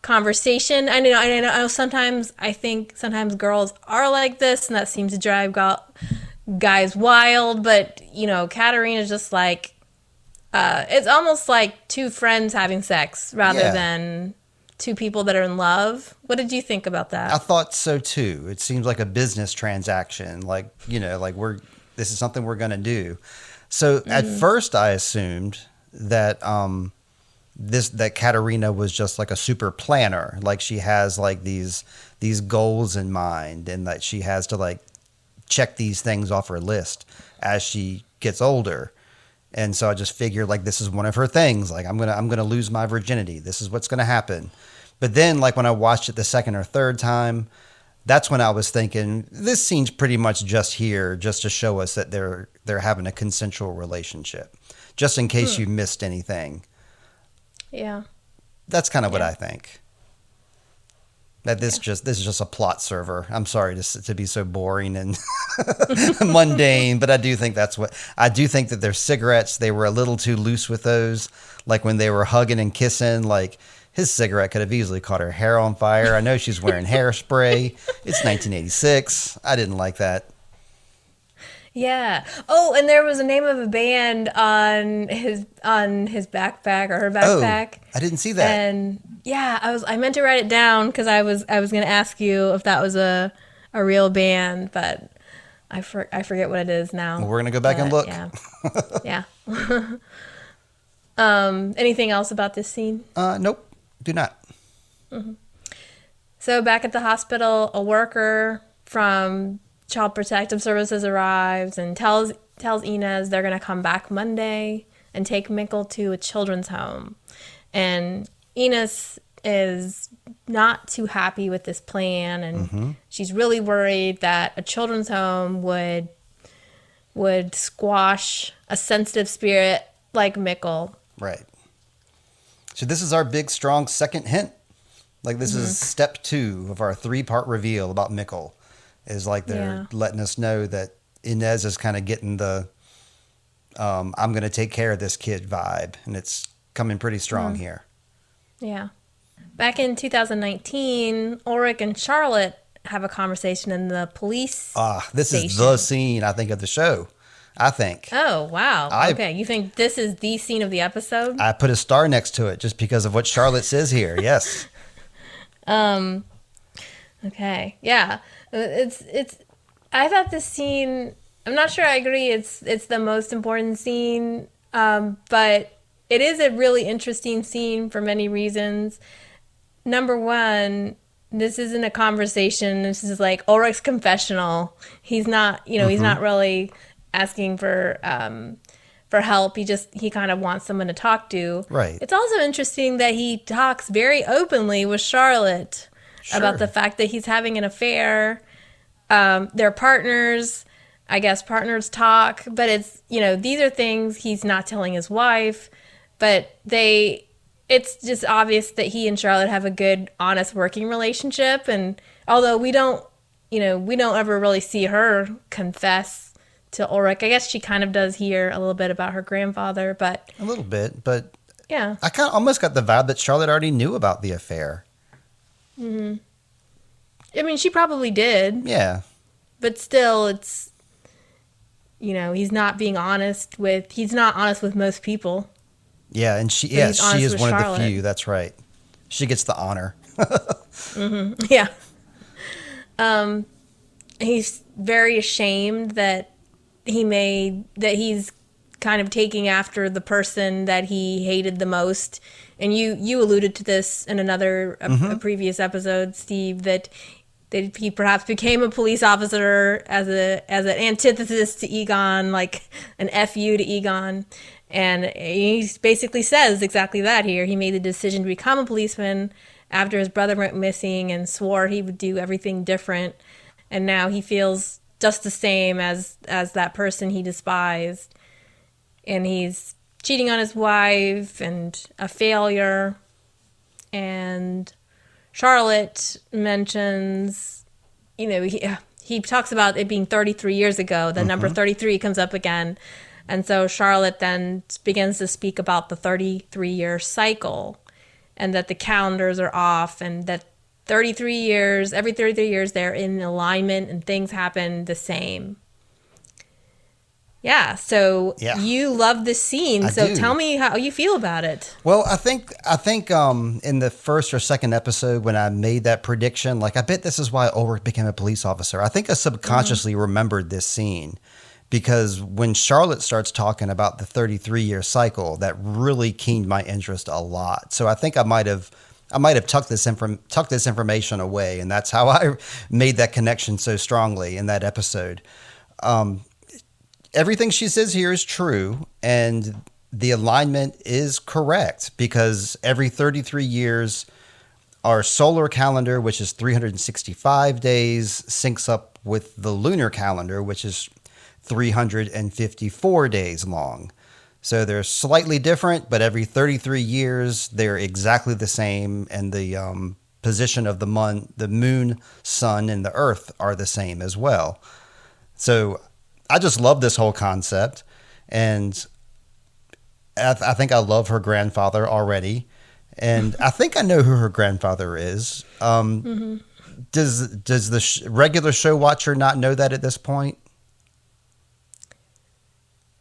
conversation. I know sometimes I think sometimes girls are like this, and that seems to drive guys wild. But, Katerina's just like, it's almost like two friends having sex rather than two people that are in love. What did you think about that? I thought so too. It seems like a business transaction. Like, this is something we're going to do. So at first I assumed that, that Katerina was just like a super planner. Like she has like these goals in mind and that she has to like check these things off her list as she gets older. And so I just figured like this is one of her things. Like I'm gonna lose my virginity. This is what's gonna happen. But then like when I watched it the second or third time, that's when I was thinking this scene's pretty much just here just to show us that they're having a consensual relationship, just in case you missed anything. Yeah, that's kind of what I think. That this is just a plot server. I'm sorry to be so boring and mundane, but I do think that their cigarettes, they were a little too loose with those. Like when they were hugging and kissing, like his cigarette could have easily caught her hair on fire. I know she's wearing hairspray. It's 1986. I didn't like that. Yeah. Oh, and there was a name of a band on his backpack or her backpack. Oh, I didn't see that. And yeah, I meant to write it down because I was going to ask you if that was a real band, but I forget what it is now. Well, we're gonna go back and look. Yeah. Yeah. Anything else about this scene? Nope. Do not. Mm-hmm. So back at the hospital, a worker from Child Protective Services arrives and tells Inez they're going to come back Monday and take Mikkel to a children's home. And Inez is not too happy with this plan, and she's really worried that a children's home would squash a sensitive spirit like Mikkel. Right. So this is our big, strong second hint. Like this is step 2 of our 3-part reveal about Mikkel. Is like they're letting us know that Inez is kind of getting the I'm going to take care of this kid vibe. And it's coming pretty strong here. Yeah. Back in 2019, Ulrich and Charlotte have a conversation in the police this station. Is the scene, I think, of the show. I think. Oh, wow. Okay. You think this is the scene of the episode? I put a star next to it just because of what Charlotte says here. Yes. Okay. Yeah. It's I thought this scene, I'm not sure I agree it's the most important scene, but it is a really interesting scene for many reasons. Number one, this isn't a conversation. This is like Ulrich's confessional. He's not, he's not really asking for help. He kind of wants someone to talk to. Right. It's also interesting that he talks very openly with Charlotte about the fact that he's having an affair. They're partners. I guess partners talk, but it's, these are things he's not telling his wife, but it's just obvious that he and Charlotte have a good, honest working relationship. And although we don't ever really see her confess to Ulrich. I guess she kind of does hear a little bit about her grandfather, but a little bit, but yeah, I kind of almost got the vibe that Charlotte already knew about the affair. Mm-hmm. I mean, she probably did. Yeah. But still, it's, he's not honest with most people. Yeah, and she is one Charlotte. of the few. That's right. She gets the honor. Mm-hmm. Yeah. He's very ashamed that he's kind of taking after the person that he hated the most. And you alluded to this in a previous episode, Steve, that he perhaps became a police officer as an antithesis to Egon, like an FU to Egon. And he basically says exactly that here. He made the decision to become a policeman after his brother went missing and swore he would do everything different. And now he feels just the same as that person he despised. And he's cheating on his wife and a failure. And Charlotte mentions, he talks about it being 33 years ago. The number 33 comes up again. And so Charlotte then begins to speak about the 33-year cycle and that the calendars are off and that every 33 years, they're in alignment and things happen the same. Yeah, so you love this scene. So tell me how you feel about it. Well, I think in the first or second episode when I made that prediction, like I bet this is why Ulrich became a police officer. I think I subconsciously remembered this scene because when Charlotte starts talking about the 33-year cycle, that really keened my interest a lot. So I think I might have tucked this information away, and that's how I made that connection so strongly in that episode. Everything she says here is true, and the alignment is correct because every 33 years, our solar calendar, which is 365 days, syncs up with the lunar calendar, which is 354 days long. So they're slightly different, but every 33 years, they're exactly the same, and the position of the moon, sun, and the earth are the same as well. So I just love this whole concept, and I think I love her grandfather already, and I think I know who her grandfather is. Does the regular show watcher not know that at this point?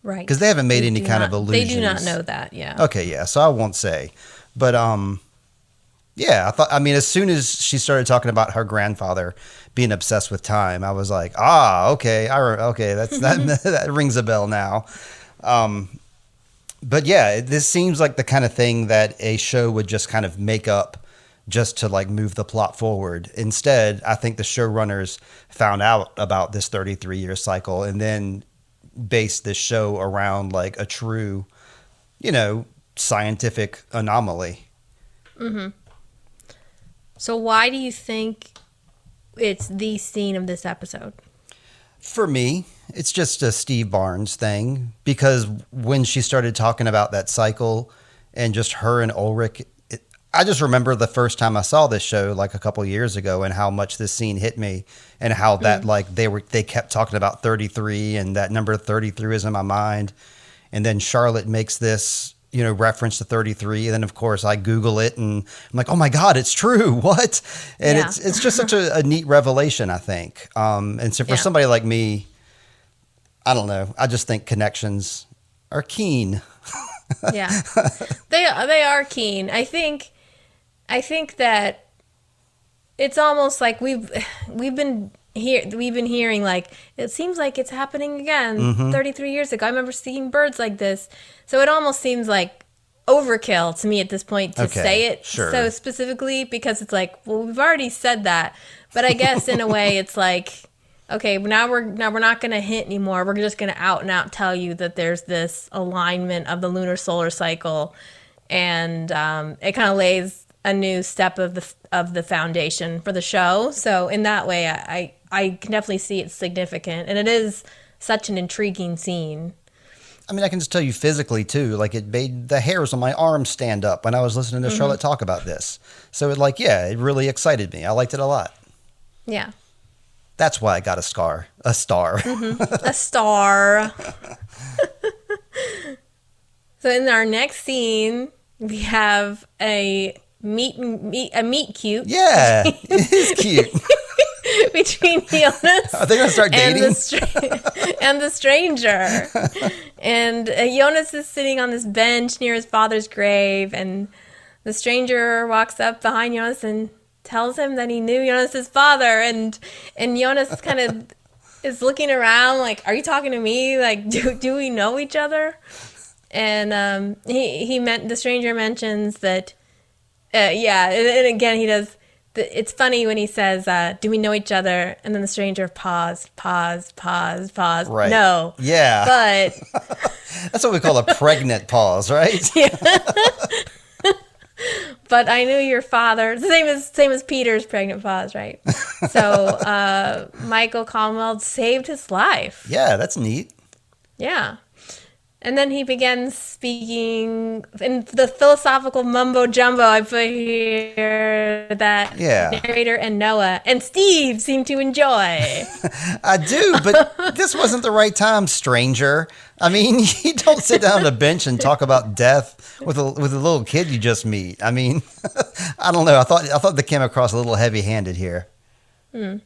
Right. Because they haven't made any kind of allusions. They do not know that, yeah. Okay, yeah, so I won't say. But, yeah, as soon as she started talking about her grandfather being obsessed with time, I was like, okay, that rings a bell now. But yeah, this seems like the kind of thing that a show would just kind of make up just to like move the plot forward. Instead, I think the showrunners found out about this 33-year cycle and then based this show around like a true, scientific anomaly. Mm-hmm. So why do you think it's the scene of this episode? For me, it's just a Steve Barnes thing because when she started talking about that cycle and just her and Ulrich, I just remember the first time I saw this show like a couple years ago and how much this scene hit me and how that like they kept talking about 33 and that number 33 is in my mind. And then Charlotte makes this, reference to 33. And then of course I Google it and I'm like, oh my God, it's true. What? And it's just such a neat revelation, I think. And so for somebody like me, I don't know. I just think connections are keen. Yeah, they are keen. I think that it's almost like we've been hearing like it seems like it's happening again. 33 years ago, I remember seeing birds like this. So it almost seems like overkill to me at this point to say it so specifically because it's like, well, we've already said that. But I guess in a way, it's like, okay, now we're not going to hint anymore. We're just going to out and out tell you that there's this alignment of the lunar solar cycle, and it kind of lays a new step of the foundation for the show. So in that way, I can definitely see it's significant, and it is such an intriguing scene. I mean, I can just tell you physically too. Like it made the hairs on my arms stand up when I was listening to Charlotte talk about this. So it really excited me. I liked it a lot. Yeah. That's why I got a star. A star. A star. So in our next scene, we have a meet cute. Yeah, it's cute. Between Jonas Are they gonna start dating? And the stranger. And Jonas is sitting on this bench near his father's grave, and the stranger walks up behind Jonas and tells him that he knew Jonas's father, and Jonas kind of is looking around like, are you talking to me? Like, do we know each other? And the stranger mentions that and again he does. It's funny when he says, do we know each other? And then the stranger pause. Right. No. Yeah. But that's what we call a pregnant pause, right? Yeah. But I knew your father. Same as Peter's pregnant pause, right? So Michael Commonwealth saved his life. Yeah, that's neat. Yeah. And then he begins speaking in the philosophical mumbo jumbo I put here that narrator and Noah and Steve seem to enjoy. I do, but this wasn't the right time, stranger. I mean, you don't sit down on a bench and talk about death with a little kid you just meet. I mean, I don't know. I thought they came across a little heavy-handed here. Yeah,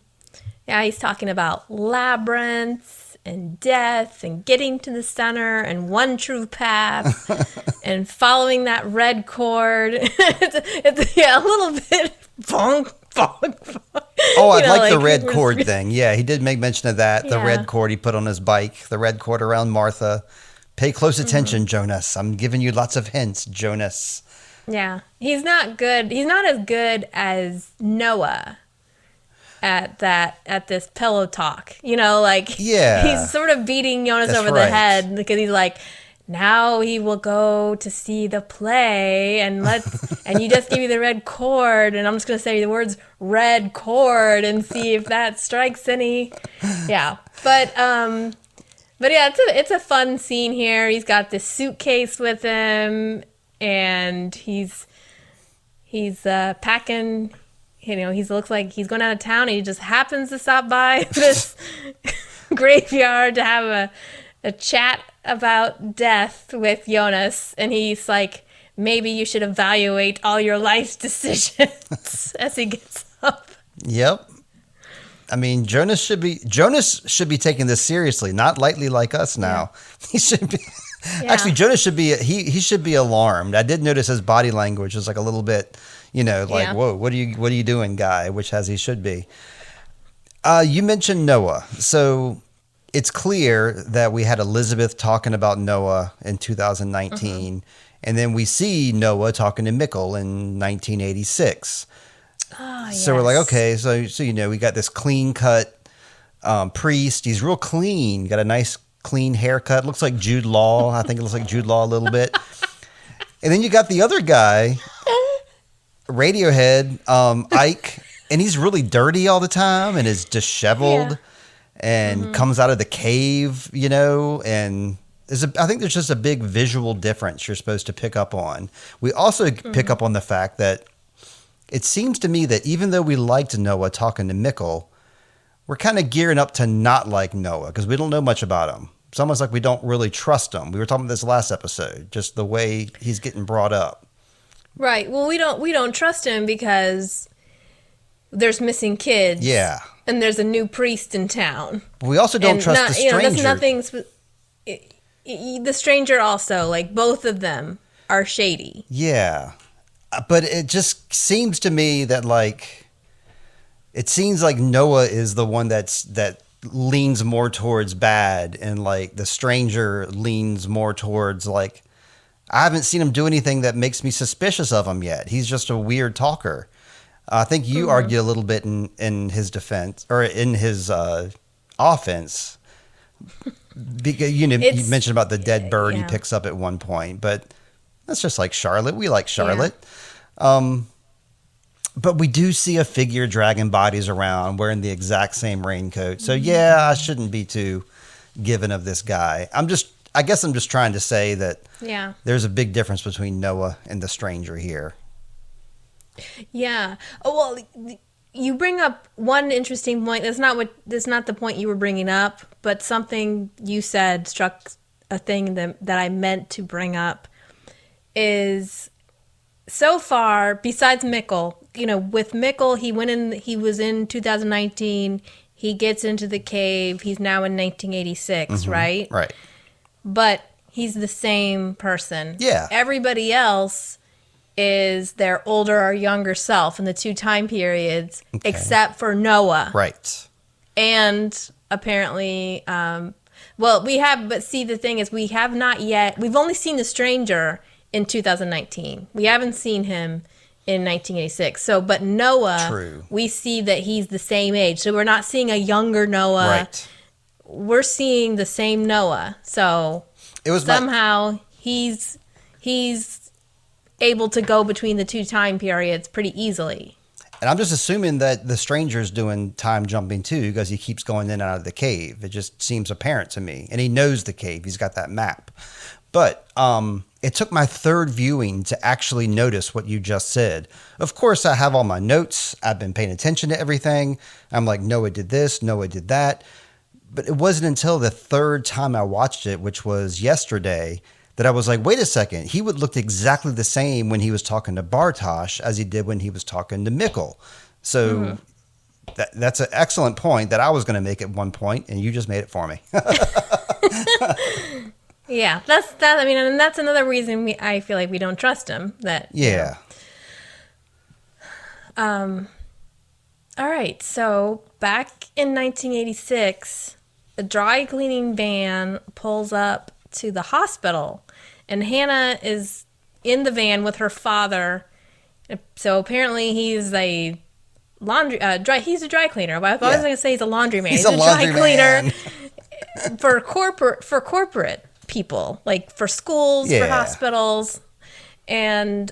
he's talking about labyrinths and death and getting to the center and one true path and following that red cord. it's a little bit bonk. Oh, I like the red cord thing. Yeah, he did make mention of that. The red cord he put on his bike, the red cord around Martha. Pay close attention, Jonas. I'm giving you lots of hints, Jonas. Yeah, he's not good. He's not as good as Noah at this pillow talk, he's sort of beating Jonas over the head because he's like, now he will go to see the play and you just give me the red cord and I'm just going to say the words red cord and see if that strikes any. Yeah. But yeah, it's a fun scene here. He's got this suitcase with him and he's packing. He looks like he's going out of town and he just happens to stop by this graveyard to have a chat about death with Jonas. And he's like, maybe you should evaluate all your life decisions as he gets up. Yep. I mean, Jonas should be taking this seriously, not lightly like us now. Yeah. He should be. Yeah. Actually, Jonas should be, he should be alarmed. I did notice his body language was like a little bit, whoa, what are you doing, guy? Which as he should be. You mentioned Noah. So it's clear that we had Elizabeth talking about Noah in 2019. And then we see Noah talking to Mikkel in 1986. Oh, yes. So we're like, okay, so we got this clean cut priest. He's real clean. Got a nice clean haircut. Looks like Jude Law. I think it looks like Jude Law a little bit. And then you got the other guy, Radiohead, Ike, and he's really dirty all the time and is disheveled and comes out of the cave, and I think there's just a big visual difference you're supposed to pick up on. We also pick up on the fact that it seems to me that even though we liked Noah talking to Mikkel, we're kind of gearing up to not like Noah because we don't know much about him. It's almost like we don't really trust him. We were talking about this last episode, just the way he's getting brought up. Right. Well, we don't trust him because there's missing kids. Yeah. And there's a new priest in town. But we also don't trust the stranger. That's nothing. The stranger also, like both of them are shady. Yeah. But it just seems to me that it seems like Noah is the one that leans more towards bad, and the stranger leans more towards I haven't seen him do anything that makes me suspicious of him yet. He's just a weird talker. I think you argue a little bit in his defense or in his offense. Because you mentioned about the dead bird he picks up at one point, but that's just like Charlotte. We like Charlotte. Yeah. But we do see a figure dragging bodies around wearing the exact same raincoat. So I shouldn't be too given of this guy. I guess I'm just trying to say that there's a big difference between Noah and the stranger here. Yeah. Oh, well, you bring up one interesting point. That's not the point you were bringing up, but something you said struck a thing that I meant to bring up is, so far, besides Mikkel, with Mikkel, he was in 2019, he gets into the cave, he's now in 1986, right? Right. But he's the same person. Yeah. Everybody else is their older or younger self in the two time periods, except for Noah. Right. And apparently, but see, the thing is, we've only seen the stranger in 2019. We haven't seen him in 1986. So, but Noah, True. We see that he's the same age. So we're not seeing a younger Noah. Right. We're seeing the same Noah. So somehow he's able to go between the two time periods pretty easily. And I'm just assuming that the stranger's doing time jumping too, because he keeps going in and out of the cave. It just seems apparent to me. And he knows the cave. He's got that map. But it took my third viewing to actually notice what you just said. Of course, I have all my notes. I've been paying attention to everything. I'm like, Noah did this, Noah did that. But it wasn't until the third time I watched it, which was yesterday, that I was like, wait a second. He would look exactly the same when he was talking to Bartosz as he did when he was talking to Mikkel. So that's an excellent point that I was going to make at one point, and you just made it for me. Yeah, that's that. I mean, and that's another reason I feel like we don't trust him. Yeah. All right. So back in 1986, a dry cleaning van pulls up to the hospital, and Hannah is in the van with her father. So apparently he's a he's a dry cleaner. I was going to say he's a laundryman. He's a dry cleaner for corporate people, like for schools, for hospitals. And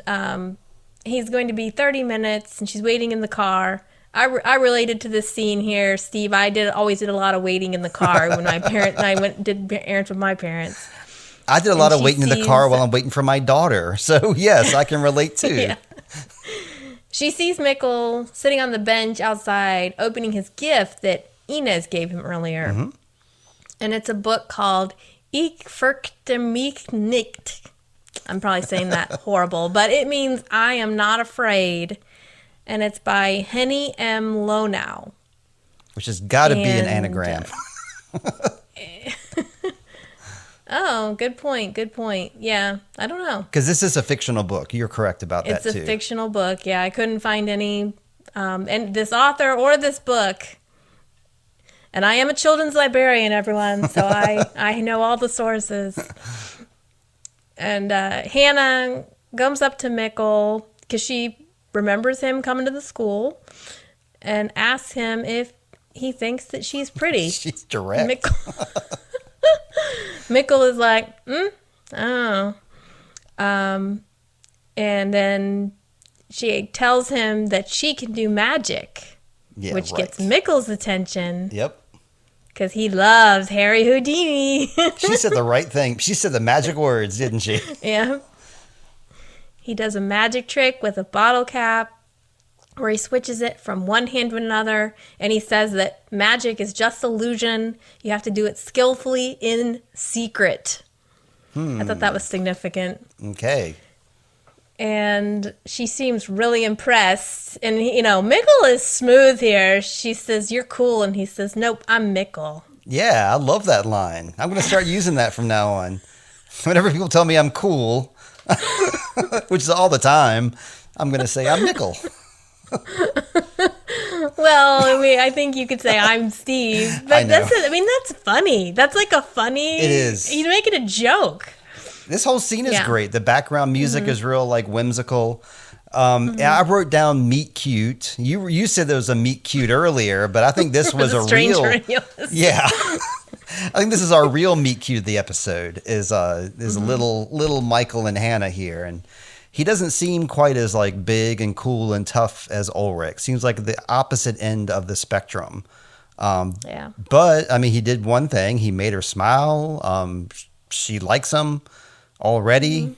he's going to be 30 minutes, and she's waiting in the car. I related to this scene here, Steve. I always did a lot of waiting in the car when my parents and I did errands with my parents. I did a lot of waiting in the car while I'm waiting for my daughter. So yes, I can relate too. Yeah. She sees Mikkel sitting on the bench outside, opening his gift that Inez gave him earlier. Mm-hmm. And it's a book called Ich fürchte mich nicht. I'm probably saying that horrible, but it means I am not afraid. And it's by Henny M. Lonau. Which has got to be an anagram. Oh, good point. Good point. Yeah, I don't know. Because this is a fictional book. You're correct about that, too. It's a fictional book. Yeah, I couldn't find any, and this author or this book. And I am a children's librarian, everyone, so I know all the sources. And Hannah comes up to Mikkel because she remembers him coming to the school and asks him if he thinks that she's pretty. She's direct. Mikkel is like, oh. And then she tells him that she can do magic, which gets Mikkel's attention. Yep. Because he loves Harry Houdini. She said the right thing. She said the magic words, didn't she? Yeah. He does a magic trick with a bottle cap where he switches it from one hand to another, and he says that magic is just illusion. You have to do it skillfully in secret. I thought that was significant. Okay. And she seems really impressed. And, Mikkel is smooth here. She says, "You're cool." And he says, "Nope, I'm Mikkel." Yeah, I love that line. I'm going to start using that from now on. Whenever people tell me I'm cool, which is all the time, I'm going to say I'm Mikkel. Well, I think you could say I'm Steve. But that's funny. That's like a funny... It is. He's making a joke. This whole scene is great. The background music is real, like, whimsical. And I wrote down meet cute. You said there was a meet cute earlier, but I think this was a real... Yeah. I think this is our real meet cute of the episode, is little Michael and Hannah here. And he doesn't seem quite as, like, big and cool and tough as Ulrich. Seems like the opposite end of the spectrum. Yeah. But I mean, he did one thing. He made her smile. She likes him already. Mm-hmm.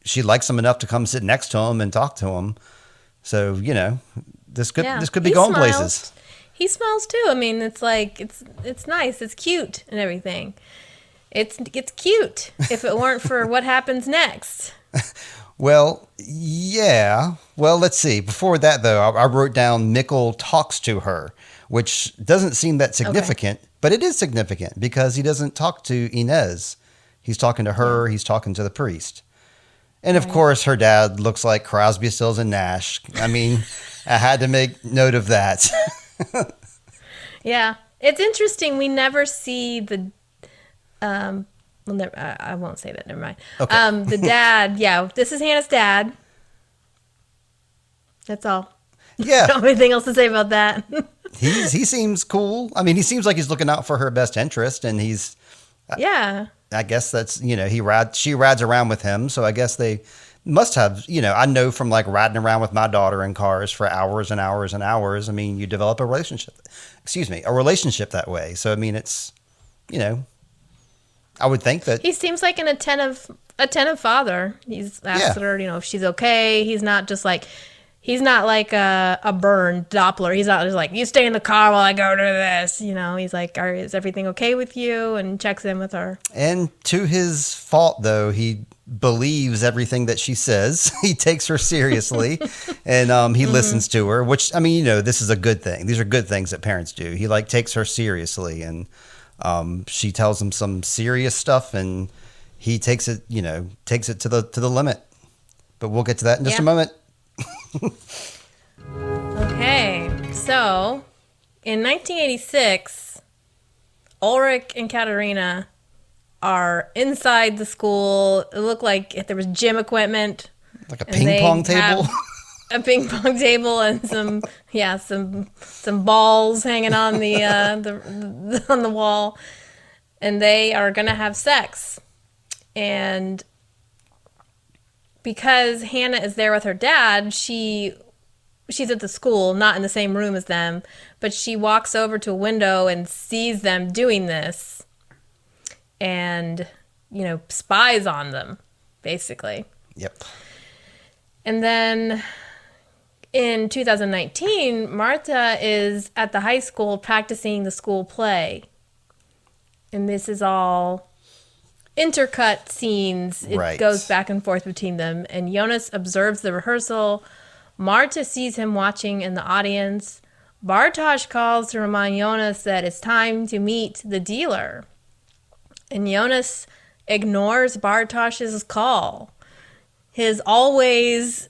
She likes him enough to come sit next to him and talk to him. So, this could be He going smiles. places. He smiles too. I mean, it's like it's nice, it's cute and everything. It's cute if it weren't for what happens next. Well, yeah. Well, let's see. Before that, though, I wrote down Mikkel talks to her, which doesn't seem that significant, but it is significant because he doesn't talk to Inez. He's talking to her. He's talking to the priest. And of course, her dad looks like Crosby, Stills, and Nash. I mean, I had to make note of that. Yeah, it's interesting. We never see the. I won't say that. Never mind. Okay. The dad. Yeah, this is Hannah's dad. That's all. Yeah. Don't have anything else to say about that. He seems cool. I mean, he seems like he's looking out for her best interest, and he's. Yeah. I guess that's she rides around with him, so I guess they must have. I know from like riding around with my daughter in cars for hours and hours and hours. I mean, you develop a relationship. A relationship that way. So I mean, it's I would think that He seems like an attentive father. He's asked her, if she's okay. He's not like a Bern Doppler. He's not just like, you stay in the car while I go to this. He's like, is everything okay with you? And checks in with her. And to his fault, though, he believes everything that she says. He takes her seriously, and he listens to her. Which, I mean, this is a good thing. These are good things that parents do. He takes her seriously, and she tells him some serious stuff, and he takes it to the limit. But we'll get to that in just a moment. Okay, so in 1986, Ulrich and Katerina are inside the school. It looked like if there was gym equipment, like a ping pong table. A ping pong table and some balls hanging on the on the wall, and they are gonna have sex, and because Hannah is there with her dad, she's at the school, not in the same room as them, but she walks over to a window and sees them doing this and, spies on them, basically. Yep. And then in 2019, Marta is at the high school practicing the school play. And this is all intercut scenes. It goes back and forth between them. And Jonas observes the rehearsal. Marta sees him watching in the audience. Bartosz calls to remind Jonas that it's time to meet the dealer. And Jonas ignores Bartosz's call. His always,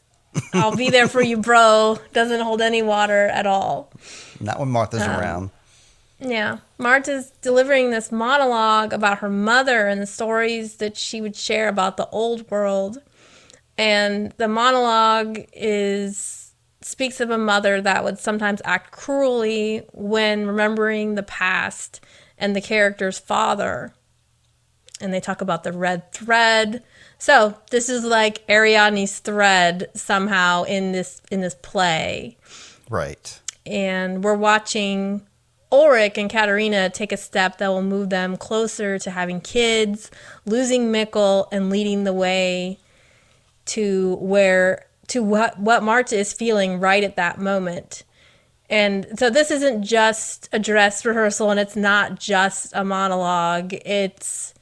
I'll be there for you, bro, doesn't hold any water at all. Not when Martha's around. Yeah. Marta's delivering this monologue about her mother and the stories that she would share about the old world. And the monologue speaks of a mother that would sometimes act cruelly when remembering the past and the character's father. And they talk about the red thread. So this is like Ariadne's thread somehow in this play. Right. And we're watching Ulrich and Katerina take a step that will move them closer to having kids, losing Mikkel, and leading the way to what Marta is feeling right at that moment. And so this isn't just a dress rehearsal, and it's not just a monologue. It's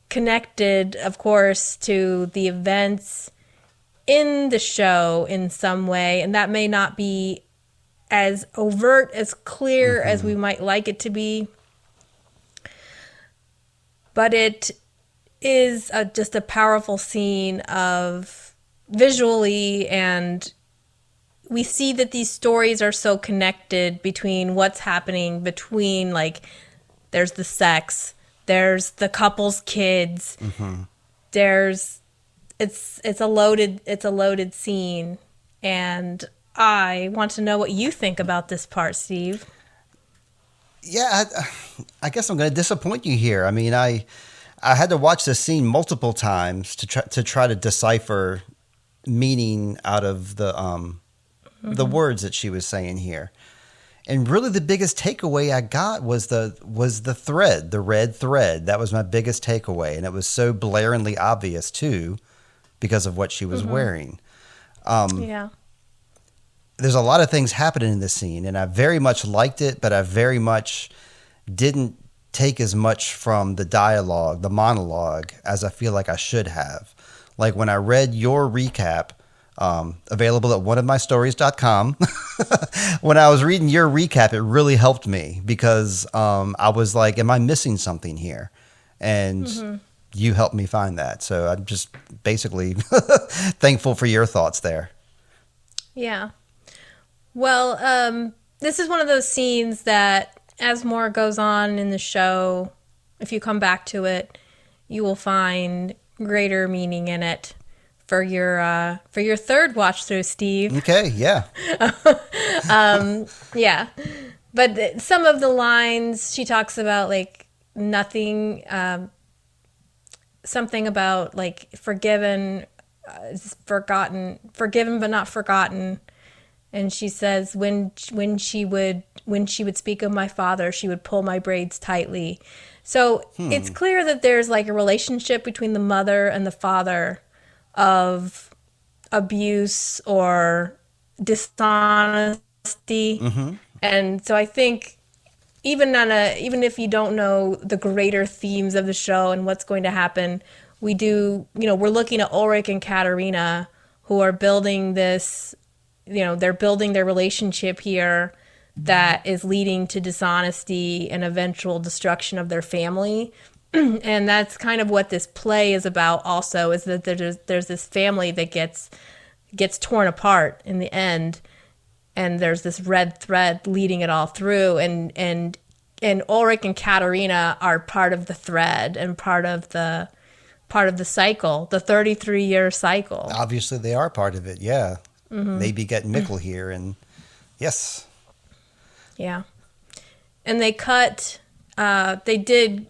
connected, of course, to the events in the show in some way, and that may not be as overt, as clear as we might like it to be. But it is just a powerful scene of visually, and we see that these stories are so connected between what's happening between, like, there's the sex, there's the couple's kids, it's a loaded scene, and I want to know what you think about this part, Steve. Yeah, I guess I'm going to disappoint you here. I mean, I had to watch this scene multiple times to try to decipher meaning out of the words that she was saying here. And really the biggest takeaway I got was the thread, the red thread. That was my biggest takeaway. And it was so blaringly obvious too because of what she was wearing. Yeah. There's a lot of things happening in this scene, and I very much liked it, but I very much didn't take as much from the dialogue, the monologue, as I feel like I should have. Like when I read your recap, available at oneofmystories.com, when I was reading your recap, it really helped me because I was like, am I missing something here? And you helped me find that. So I'm just basically thankful for your thoughts there. Yeah. Well, this is one of those scenes that as more goes on in the show, if you come back to it, you will find greater meaning in it for your third watch through, Steve. Okay, yeah. Yeah. But some of the lines she talks about, like nothing, something about like forgiven but not forgotten. And she says when she would speak of my father, she would pull my braids tightly. So it's clear that there's like a relationship between the mother and the father of abuse or dishonesty. And so I think even if you don't know the greater themes of the show and what's going to happen, we're looking at Ulrich and Katerina, who are building this, they're building their relationship here that is leading to dishonesty and eventual destruction of their family. And that's kind of what this play is about also, is that there's this family that gets torn apart in the end, and there's this red thread leading it all through, and Ulrich and Katerina are part of the thread and part of the cycle, the 33-year cycle. Obviously they are part of it, yeah. They beget Mikkel here, and yes. Yeah. And they did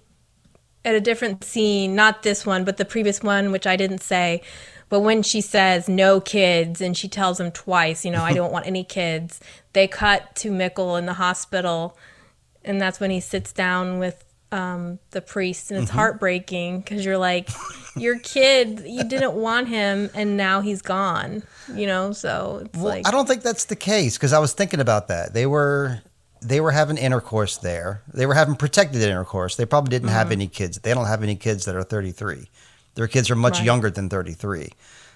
at a different scene, not this one, but the previous one, which I didn't say, but when she says no kids, and she tells him twice, I don't want any kids, they cut to Mikkel in the hospital, and that's when he sits down with the priest, and it's heartbreaking because you're like, your kid, you didn't want him, and now he's gone, so it's like. I don't think that's the case, because I was thinking about that. They were having intercourse there. They were having protected intercourse. They probably didn't have any kids. They don't have any kids that are 33. Their kids are much younger than 33.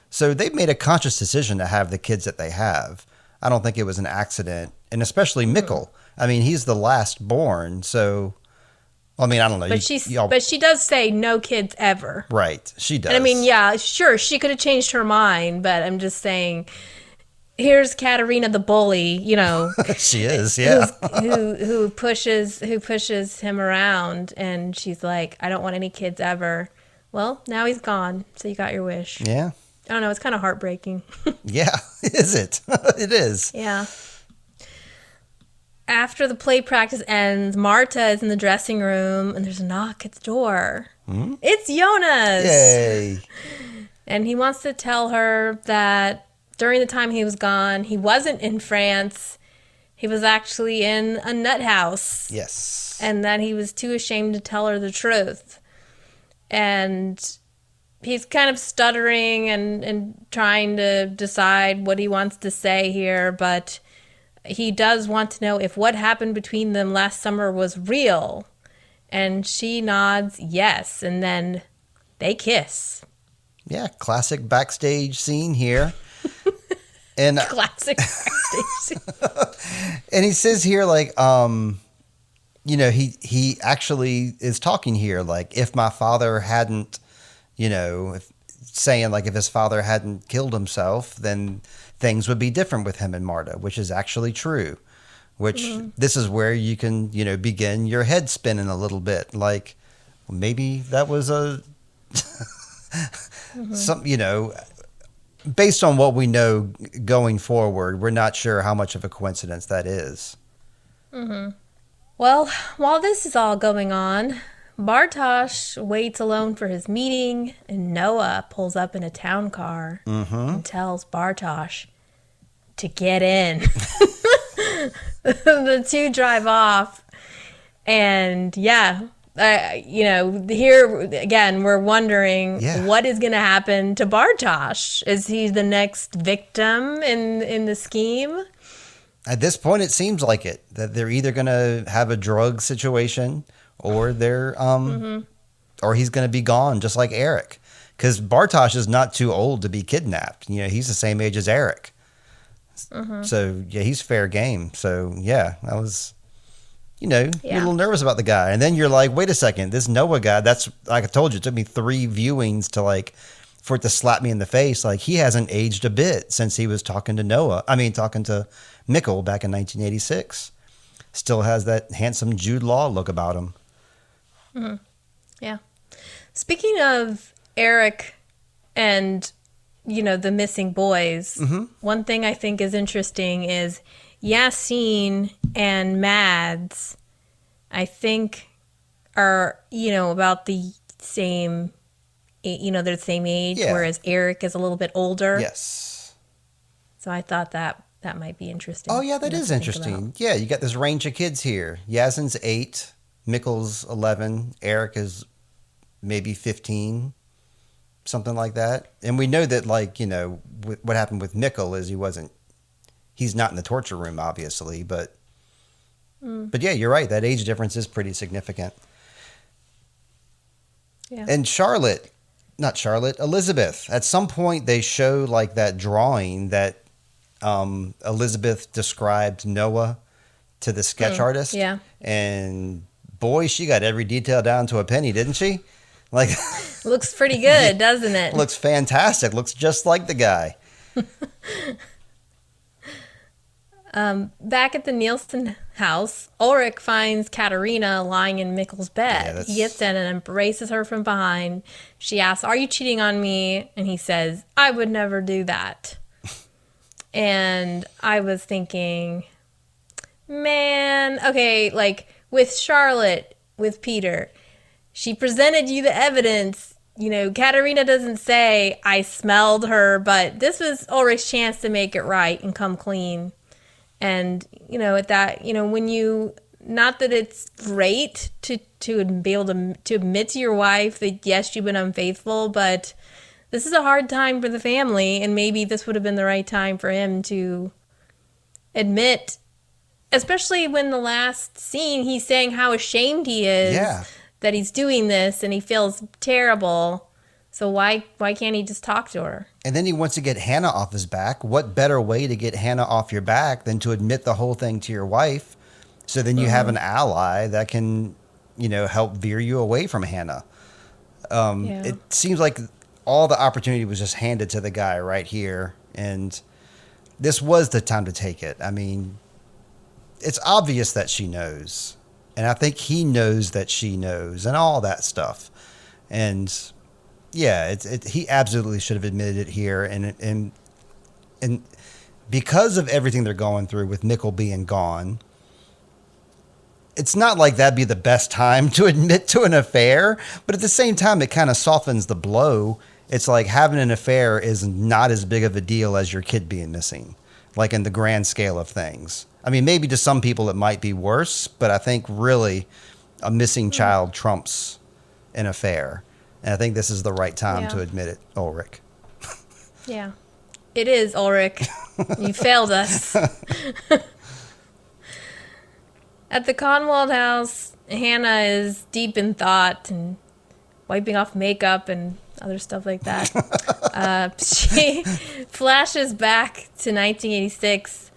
So they've made a conscious decision to have the kids that they have. I don't think it was an accident, and especially Mikkel. I mean, he's the last born, so. I mean, I don't know. But she does say no kids ever. Right, she does. And I mean, yeah, sure, she could have changed her mind, but I'm just saying, here's Katerina the bully, She is, yeah. who pushes him around, and she's like, I don't want any kids ever. Well, now he's gone, so you got your wish. Yeah. I don't know, it's kind of heartbreaking. Yeah, is it? It is. Yeah. After the play practice ends, Marta is in the dressing room, and there's a knock at the door. It's Jonas! Yay! And he wants to tell her that during the time he was gone, he wasn't in France. He was actually in a nut house. Yes. And that he was too ashamed to tell her the truth. And he's kind of stuttering and trying to decide what he wants to say here, but he does want to know if what happened between them last summer was real. And she nods yes, and then they kiss. Yeah, classic backstage scene here. And classic backstage scene. And he says here, like, he actually is talking here, like, if my father hadn't, if his father hadn't killed himself, then things would be different with him and Marta, which is actually true. Which this is where you can, begin your head spinning a little bit. Like, maybe that was based on what we know going forward, we're not sure how much of a coincidence that is. Well, while this is all going on, Bartosz waits alone for his meeting, and Noah pulls up in a town car and tells Bartosz to get in. The two drive off, and here again, we're wondering what is going to happen to Bartosz. Is he the next victim in the scheme? At this point, it seems like it, that they're either going to have a drug situation or or he's going to be gone, just like Eric. Because Bartosz is not too old to be kidnapped. He's the same age as Eric. So, he's fair game. So, I was, you're a little nervous about the guy. And then you're like, wait a second, this Noah guy, that's, like I told you, it took me 3 viewings for it to slap me in the face. Like, he hasn't aged a bit since he was talking to Mikkel back in 1986. Still has that handsome Jude Law look about him. Mm-hmm. Yeah. Speaking of Eric and, the missing boys, one thing I think is interesting is Yassine and Mads, I think, are, about the same, they're the same age, whereas Eric is a little bit older. Yes. So I thought that might be interesting. Oh, yeah, that is interesting. Yeah, you got this range of kids here. Yasin's 8, Mikkel's 11, Eric is maybe 15, something like that. And we know that, what happened with Mikkel is he's not in the torture room, obviously, but yeah, you're right. That age difference is pretty significant. Yeah. And Elizabeth, at some point they show that drawing that Elizabeth described Noah to the sketch artist. Yeah. And boy, she got every detail down to a penny, didn't she? Looks pretty good, doesn't it? Looks fantastic. Looks just like the guy. Back at the Nielsen house, Ulrich finds Katerina lying in Mikkel's bed. Yeah, he gets in and embraces her from behind. She asks, "Are you cheating on me?" And he says, "I would never do that." And I was thinking, man, okay, with Charlotte, with Peter, she presented you the evidence. Katerina doesn't say, "I smelled her," but this was Ulrich's chance to make it right and come clean. And, at that, when not that it's great to be able to admit to your wife that, yes, you've been unfaithful, but this is a hard time for the family, and maybe this would have been the right time for him to admit, especially when the last scene, he's saying how ashamed he is that he's doing this, and he feels terrible. So why can't he just talk to her? And then he wants to get Hannah off his back. What better way to get Hannah off your back than to admit the whole thing to your wife? So then you have an ally that can, help veer you away from Hannah. It seems like all the opportunity was just handed to the guy right here. And this was the time to take it. I mean, it's obvious that she knows. And I think he knows that she knows and all that stuff. And yeah, he absolutely should have admitted it here. And because of everything they're going through with Mikkel being gone, it's not like that'd be the best time to admit to an affair. But at the same time, it kind of softens the blow. It's like having an affair is not as big of a deal as your kid being missing, in the grand scale of things. I mean, maybe to some people it might be worse, but I think really a missing child trumps an affair. And I think this is the right time to admit it, Ulrich. Yeah, it is, Ulrich. You failed us. At the Conwald house, Hannah is deep in thought and wiping off makeup and other stuff like that. She flashes back to 1986,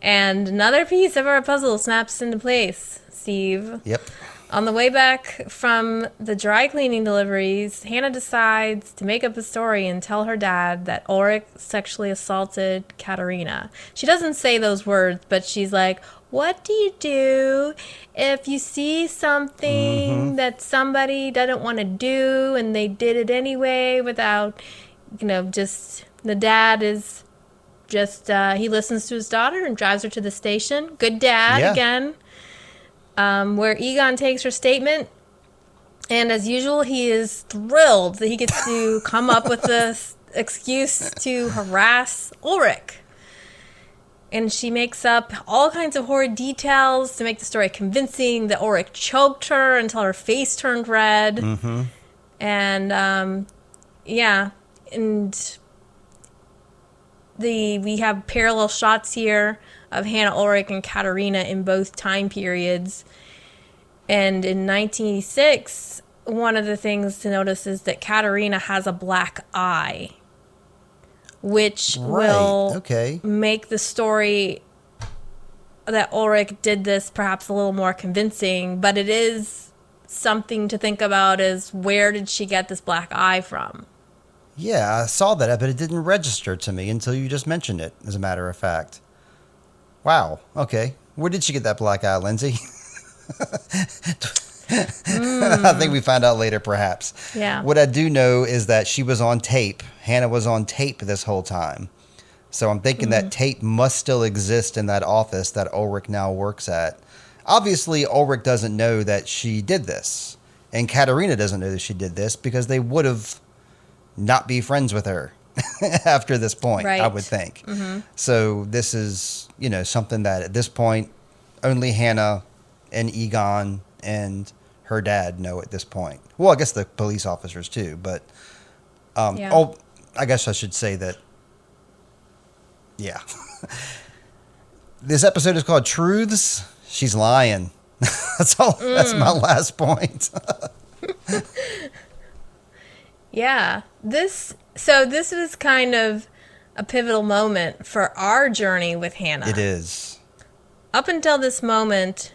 and another piece of our puzzle snaps into place, Steve. Yep. On the way back from the dry cleaning deliveries, Hannah decides to make up a story and tell her dad that Ulrich sexually assaulted Katerina. She doesn't say those words, but she's like, "What do you do if you see something that somebody doesn't want to do and they did it anyway without, just the dad is just, he listens to his daughter and drives her to the station. Good dad again. Where Egon takes her statement, and as usual, he is thrilled that he gets to come up with this excuse to harass Ulrich. And she makes up all kinds of horrid details to make the story convincing that Ulrich choked her until her face turned red. Mm-hmm. And, yeah. And we have parallel shots here of Hannah Ulrich and Katerina in both time periods. And in 1986, one of the things to notice is that Katerina has a black eye, which will make the story that Ulrich did this perhaps a little more convincing. But it is something to think about, is where did she get this black eye from? Yeah, I saw that, but it didn't register to me until you just mentioned it, as a matter of fact. Wow, okay. Where did she get that black eye, Lindsay? I think we find out later, perhaps. Yeah. What I do know is that she was on tape. Hannah was on tape this whole time. So I'm thinking that tape must still exist in that office that Ulrich now works at. Obviously, Ulrich doesn't know that she did this. And Katerina doesn't know that she did this because they would have not be friends with her after this point, right. I would think. Mm-hmm. So this is, something that at this point only Hannah and Egon and her dad know at this point. Well, I guess the police officers too, but I guess I should say that, yeah. This episode is called Truths. She's lying. That's all. That's my last point. Yeah. This was kind of a pivotal moment for our journey with Hannah. It is. Up until this moment,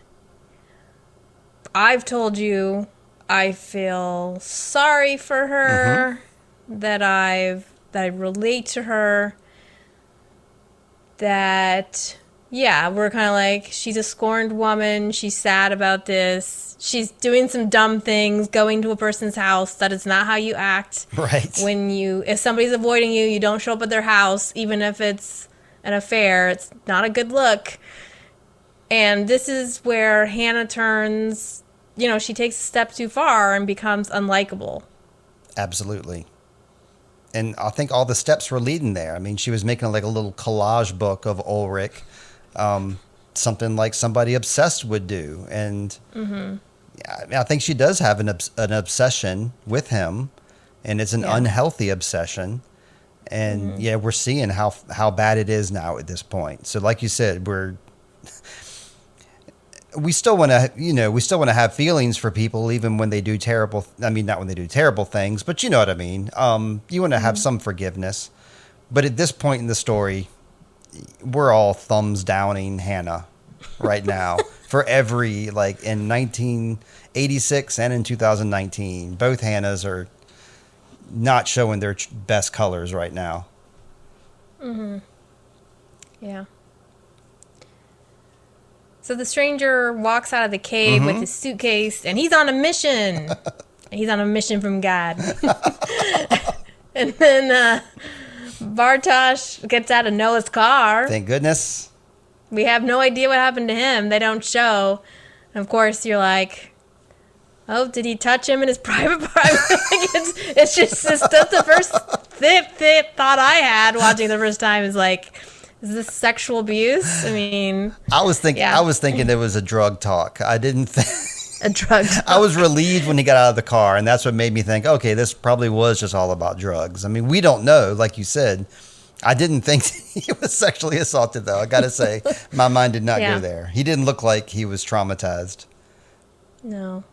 I've told you I feel sorry for her, that I relate to her, that we're kind of like, she's a scorned woman, she's sad about this, she's doing some dumb things, going to a person's house. That is not how you act. Right. If somebody's avoiding you, you don't show up at their house, even if it's an affair. It's not a good look. And this is where Hannah turns, she takes a step too far and becomes unlikable. Absolutely. And I think all the steps were leading there. I mean, she was making like a little collage book of Ulrich, something like somebody obsessed would do. And I think she does have an obsession with him, and it's an unhealthy obsession. And we're seeing how bad it is now at this point. So like you said, we still want to have feelings for people even when they do terrible. I mean, not when they do terrible things, but you know what I mean. You want to have some forgiveness, but at this point in the story, we're all thumbs downing Hannah right now for every, like in 1986 and in 2019, both Hannahs are not showing their best colors right now. Yeah. So the stranger walks out of the cave with his suitcase, and he's on a mission. He's on a mission from God. And then Bartosz gets out of Noah's car. Thank goodness. We have no idea what happened to him. They don't show. And of course, you're like, oh, did he touch him in his private part? It's just that's the first thought I had watching the first time, is like, is this sexual abuse? I mean, I was thinking it was a drug talk. I didn't think a drug talk. I was relieved when he got out of the car, and that's what made me think, okay, this probably was just all about drugs. I mean, we don't know, like you said. I didn't think he was sexually assaulted, though. I got to say, my mind did not go there. He didn't look like he was traumatized. No,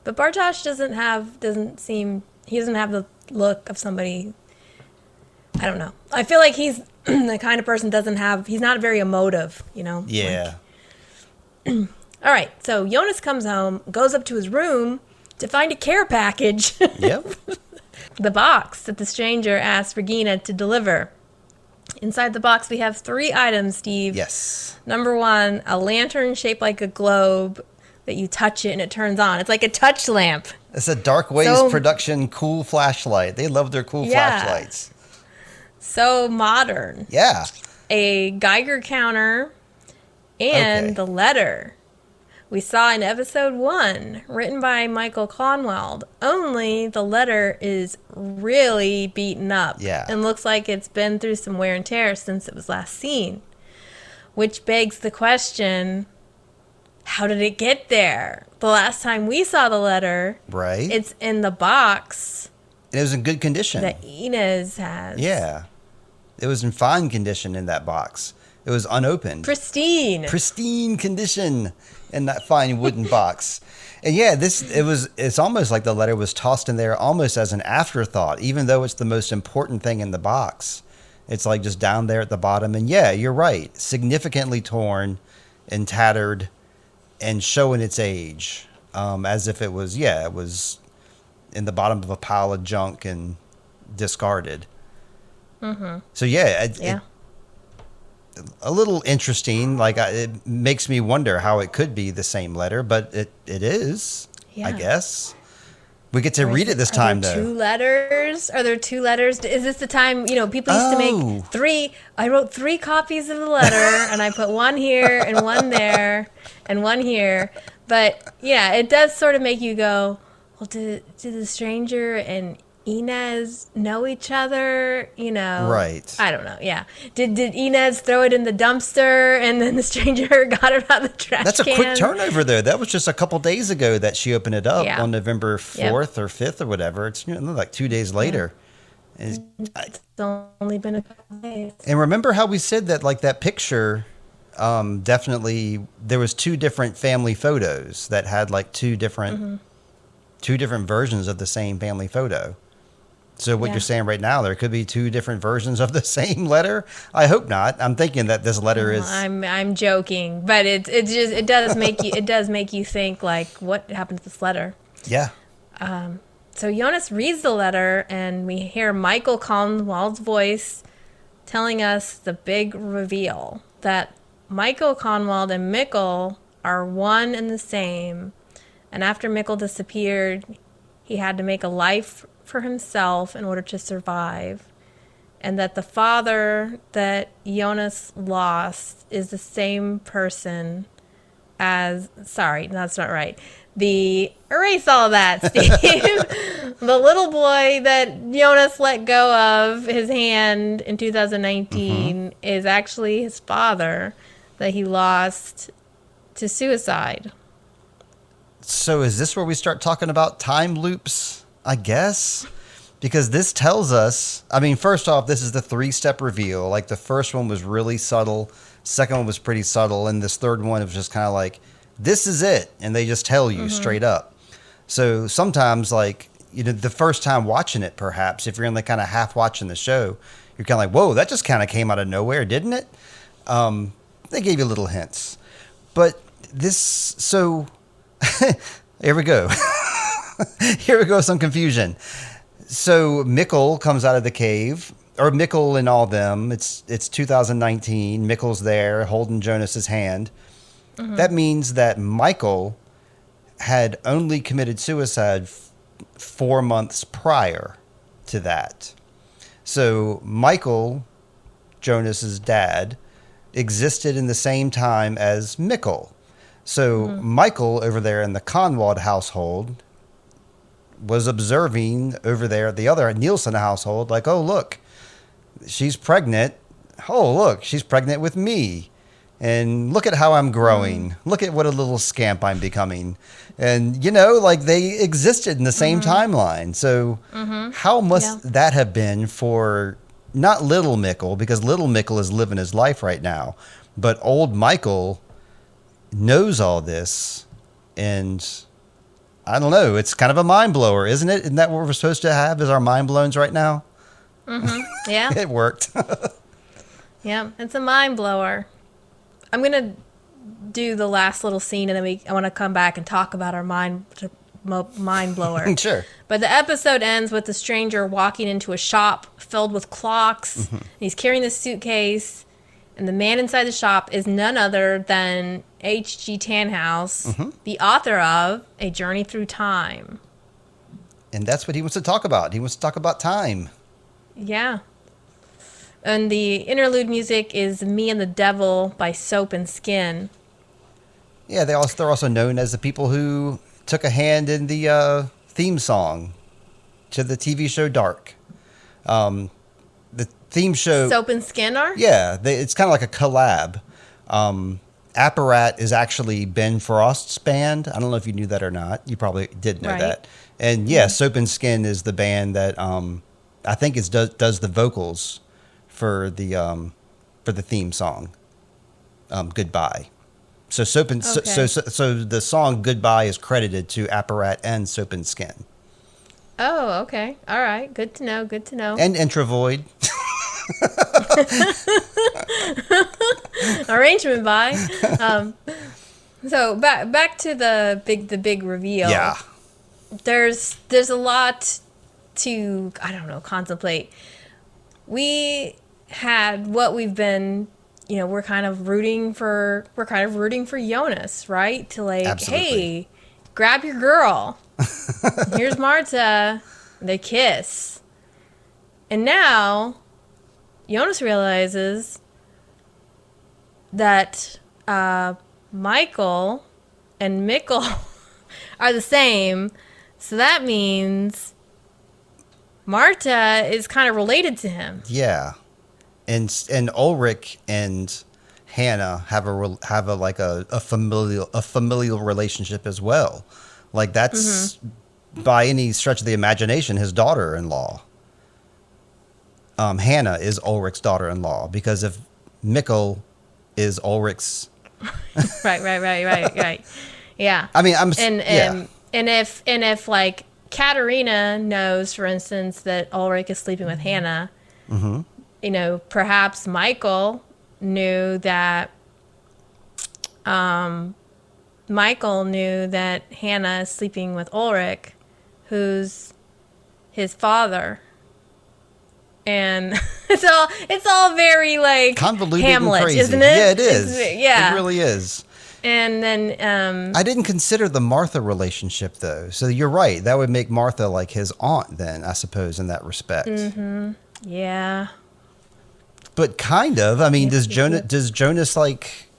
but Bartosz doesn't have the look of somebody. I don't know. I feel like he's the kind of person he's not very emotive, Yeah. Like, all right. So Jonas comes home, goes up to his room to find a care package. Yep. The box that the stranger asked Regina to deliver. Inside the box, we have 3 items, Steve. Yes. Number 1, a lantern shaped like a globe that you touch it and it turns on. It's like a touch lamp. It's a Dark Ways production cool flashlight. They love their cool flashlights. So modern. Yeah. A Geiger counter and the letter we saw in episode 1, written by Michael Conwell. Only the letter is really beaten up. Yeah. And looks like it's been through some wear and tear since it was last seen. which begs the question, how did it get there? The last time we saw the letter, Right. it's in the box And it was in good condition. that Inez has. Yeah. It was in fine condition in that box. It was unopened. Pristine Condition in that fine wooden box. And yeah, it's almost like the letter was tossed in there almost as an afterthought, even though it's the most important thing in the box. It's like just down there at the bottom. And yeah, you're right. Significantly torn and tattered and showing its age. As if it was in the bottom of a pile of junk and discarded. Mm-hmm. So yeah, it, a little interesting. Like it makes me wonder how it could be the same letter, but it is. I guess we get to read it this time, though. Two letters? Are there two letters? Is this the time? People used to make three. I wrote 3 copies of the letter, and I put one here and one there and one here. But yeah, it does sort of make you go, well, did the stranger and Inez know each other? Right. I don't know. Yeah. Did Inez throw it in the dumpster and then the stranger got it out of the trash can? That's a quick turnover, though. That was just a couple days ago that she opened it up on November 4th or 5th or whatever. It's like 2 days later. It's only been a couple days. And remember how we said that, like, that picture, definitely there was 2 different family photos that had like 2 different versions of the same family photo. So what you're saying right now, there could be 2 different versions of the same letter. I hope not. I'm thinking that this letter is. I'm joking, but it does make you think, like, what happened to this letter? Yeah. So Jonas reads the letter, and we hear Michael Conwald's voice telling us the big reveal that Michael Conwald and Mikkel are one and the same. And after Mikkel disappeared, he had to make a life for himself in order to survive. And that the father that Jonas lost is the same person as... Sorry, that's not right. Erase all of that, Steve. The little boy that Jonas let go of his hand in 2019 is actually his father that he lost to suicide. So is this where we start talking about time loops, I guess? Because this tells us, I mean, first off, this is the 3-step reveal. Like, the first one was really subtle. Second one was pretty subtle. And this third one was just kind of like, this is it. And they just tell you straight up. So sometimes, like, the first time watching it, perhaps, if you're only kind of half watching the show, you're kind of like, whoa, that just kind of came out of nowhere, didn't it? They gave you little hints. But so here we go. Here we go, some confusion. So Mikkel comes out of the cave, or Mikkel and all them. It's 2019. Mikkel's there holding Jonas's hand. That means that Michael had only committed suicide 4 months prior to that. So Michael, Jonas's dad, existed in the same time as Mikkel. So Michael over there in the Conwald household was observing over there at the other Nielsen household, like, oh, look, she's pregnant. Oh, look, she's pregnant with me. And look at how I'm growing. Look at what a little scamp I'm becoming. And, like, they existed in the same timeline. So how must that have been for not little Mikkel, because little Mikkel is living his life right now, but old Michael knows all this, and I don't know. It's kind of a mind blower, isn't it? Isn't that what we're supposed to have? Is our mind blowns right now? Yeah, it worked. Yeah, it's a mind blower. I'm gonna do the last little scene, and then I want to come back and talk about our mind blower. Sure. But the episode ends with the stranger walking into a shop filled with clocks. And he's carrying this suitcase. And the man inside the shop is none other than H.G. Tannhaus, the author of A Journey Through Time. And that's what he wants to talk about. He wants to talk about time. Yeah. And the interlude music is Me and the Devil by Soap and Skin. Yeah, they're also known as the people who took a hand in the theme song to the TV show Dark. The theme show... Soap and Skin are? Yeah, it's kind of like a collab Apparat is actually Ben Frost's band. I don't know if you knew that or not. You probably did know that. And yeah, Soap and Skin is the band that I think does the vocals for the theme song, Goodbye. So so the song Goodbye is credited to Apparat and Soap and Skin. Oh, okay. All right. Good to know. Good to know. And Introvoid. Arrangement by. So back to the big reveal. Yeah. There's a lot to, I don't know, contemplate. We had what we've been, we're kind of rooting for Jonas, right? To like, Absolutely. Hey, grab your girl. Here's Marta. They kiss. And now Jonas realizes that Michael and Mikkel are the same. So that means Marta is kind of related to him. Yeah. And Ulrich and Hannah have a familial relationship as well. Like that's by any stretch of the imagination his daughter-in-law. Hannah is Ulrich's daughter-in-law because if Mikkel is Ulrich's. Right. Yeah. I mean, and if like Katerina knows, for instance, that Ulrich is sleeping with Hannah, perhaps Michael knew that. Michael knew that Hannah is sleeping with Ulrich, who's his father. And it's all very like convoluted Hamlet, and crazy. Isn't it? Yeah, it is. It really is. And then I didn't consider the Martha relationship though. So you're right. That would make Martha like his aunt then, I suppose, in that respect. Yeah. But kind of. I mean, does Jonas like?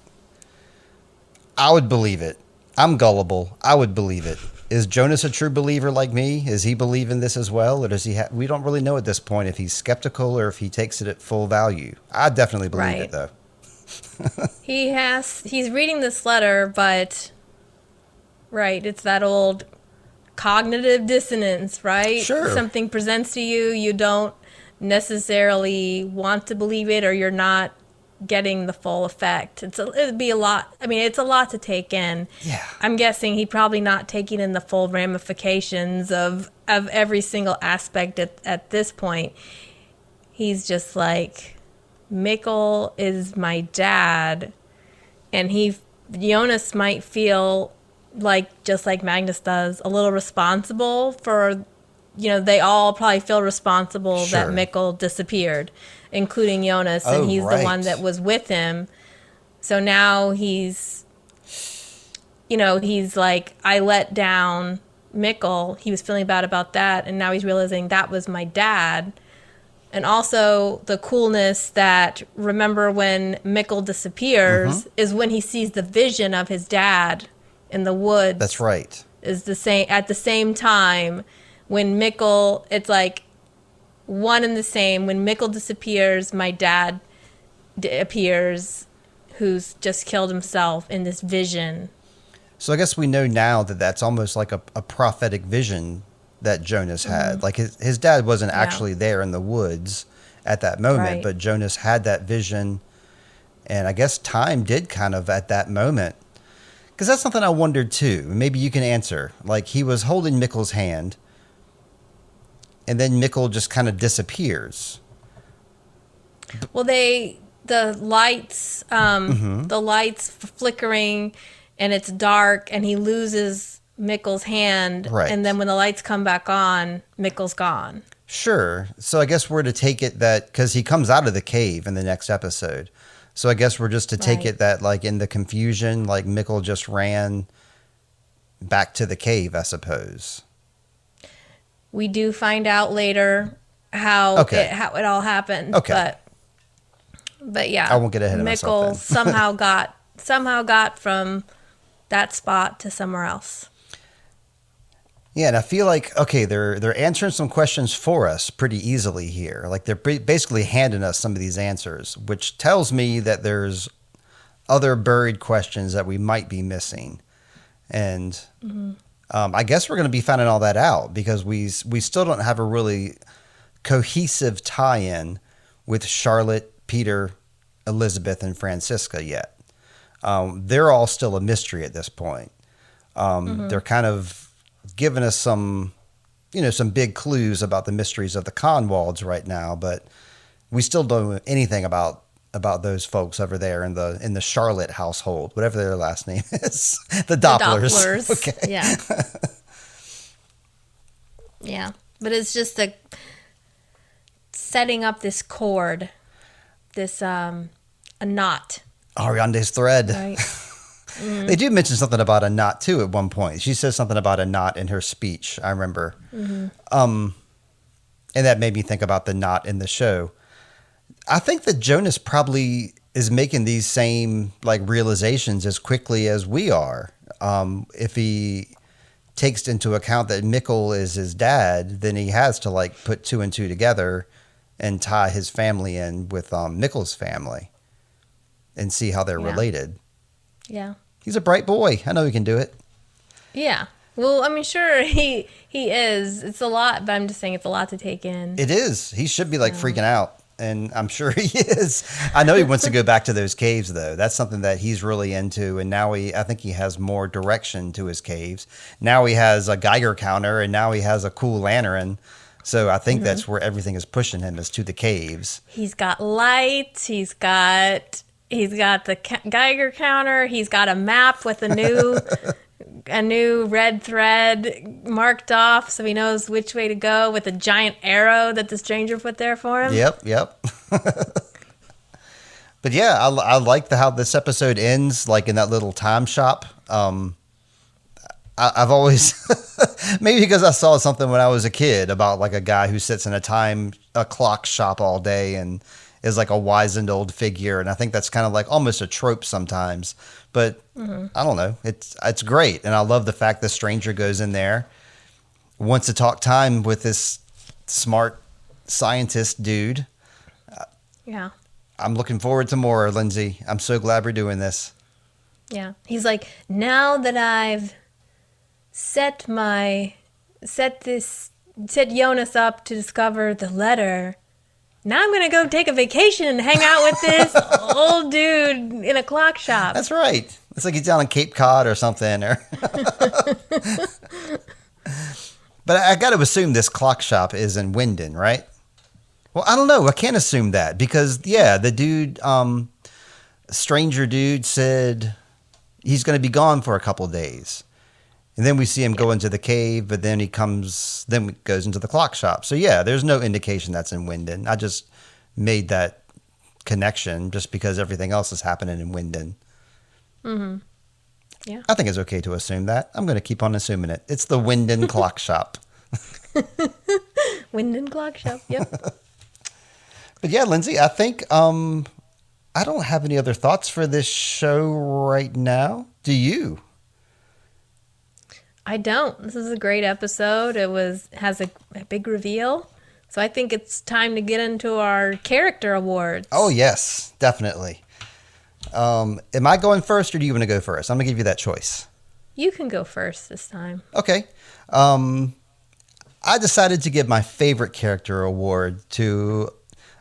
I would believe it. I'm gullible. I would believe it. Is Jonas a true believer like me? Is he believe in this as well? Or does he we don't really know at this point if he's skeptical or if he takes it at full value. I definitely believe it though. He's reading this letter, but it's that old cognitive dissonance, right? Sure. Something presents to you, you don't necessarily want to believe it, or you're not getting the full effect. It'd be a lot. I mean, it's a lot to take in. Yeah. I'm guessing he probably not taking in the full ramifications of every single aspect at this point. He's just like, Mikkel is my dad, and Jonas might feel like, just like Magnus does, a little responsible for, they all probably feel responsible that Mikkel disappeared, including Jonas, and he's the one that was with him. So now he's like, I let down Mikkel. He was feeling bad about that, and now he's realizing that was my dad. And also the coolness that, remember when Mikkel disappears, is when he sees the vision of his dad in the woods. That's right. Is the same at the same time when Mikkel, it's like one and the same. When Mikkel disappears, my dad appears, who's just killed himself in this vision. So I guess we know now that that's almost like a prophetic vision that Jonas had. Like his dad wasn't actually there in the woods at that moment, but Jonas had that vision. And I guess time did kind of at that moment. Because that's something I wondered too. Maybe you can answer. Like he was holding Mikkel's hand, and then Mikkel just kind of disappears. Well, the lights flickering, and it's dark, and he loses Mikkel's hand, and then when the lights come back on, Mikkel's gone. Sure. So I guess we're to take it that, because he comes out of the cave in the next episode. So I guess we're just to take it that, like, in the confusion, like, Mikkel just ran back to the cave, I suppose. We do find out later how it all happened. Okay. But yeah. I won't get ahead of myself then. Mikkel somehow got from that spot to somewhere else. Yeah, and I feel like, okay, they're answering some questions for us pretty easily here. Like they're basically handing us some of these answers, which tells me that there's other buried questions that we might be missing. And I guess we're going to be finding all that out because we still don't have a really cohesive tie-in with Charlotte, Peter, Elizabeth, and Francisca yet. They're all still a mystery at this point. They're kind of giving us some big clues about the mysteries of the Conwalds right now, but we still don't know anything about those folks over there in the Charlotte household, whatever their last name is. The Dopplers. Okay. Yeah. Yeah. But it's just setting up this cord, this a knot. Ariande's thread. Right. They do mention something about a knot too at one point. She says something about a knot in her speech, I remember. And that made me think about the knot in the show. I think that Jonas probably is making these same realizations as quickly as we are. If he takes into account that Mikkel is his dad, then he has to put two and two together and tie his family in with Mikkel's family and see how they're related. Yeah. He's a bright boy. I know he can do it. Yeah. Well, I mean, sure, he is. It's a lot, but I'm just saying it's a lot to take in. It is. He should be freaking out. And I'm sure he is. I know he wants to go back to those caves, though. That's something that he's really into. And now I think he has more direction to his caves. Now he has a Geiger counter, and now he has a cool lantern. So I think that's where everything is pushing him, is to the caves. He's got lights. He's got the Geiger counter. He's got a map with a new red thread marked off so he knows which way to go, with a giant arrow that the stranger put there for him. Yep. But yeah, I like how this episode ends, in that little time shop. I've always, maybe because I saw something when I was a kid about a guy who sits in a clock shop all day and is a wizened old figure. And I think that's kind of almost a trope sometimes. But I don't know. It's great. And I love the fact the stranger goes in there, wants to talk time with this smart scientist dude. Yeah. I'm looking forward to more, Lindsay. I'm so glad we're doing this. Yeah. He's like, now that I've set Jonas up to discover the letter, now I'm going to go take a vacation and hang out with this old dude in a clock shop. That's right. It's like he's down on Cape Cod or something. But I got to assume this clock shop is in Winden, right? Well, I don't know. I can't assume that because, the dude, stranger dude said he's going to be gone for a couple of days. And then we see him go into the cave, but then he goes into the clock shop. So there's no indication that's in Winden. I just made that connection just because everything else is happening in Winden. Mm-hmm. Yeah. I think it's okay to assume that. I'm going to keep on assuming it. It's the Winden clock shop. Winden clock shop, yep. But yeah, Lindsay, I think I don't have any other thoughts for this show right now. Do you? I don't. This is a great episode. It has a big reveal. So I think it's time to get into our character awards. Oh, yes, definitely. Am I going first or do you want to go first? I'm going to give you that choice. You can go first this time. Okay. I decided to give my favorite character award to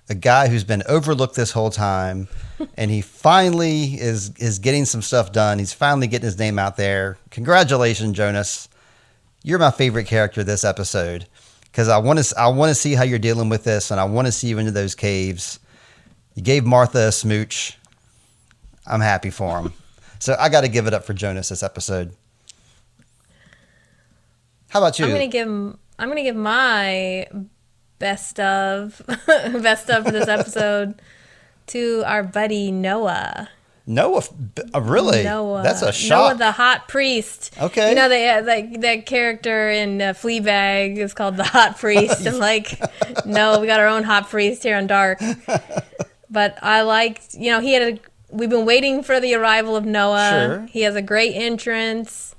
a guy who's been overlooked this whole time, and he finally is getting some stuff done. He's finally getting his name out there. Congratulations, Jonas. You're my favorite character this episode because I want to see how you're dealing with this, and I want to see you into those caves. You gave Martha a smooch. I'm happy for him. So I got to give it up for Jonas this episode. How about you? I'm gonna give my best of for this episode to our buddy Noah. Noah, really? Noah. That's a shock. Noah, the hot priest. Okay. You know, that character in Fleabag is called the hot priest. And no, we got our own hot priest here on Dark. But I liked, we've been waiting for the arrival of Noah. Sure. He has a great entrance.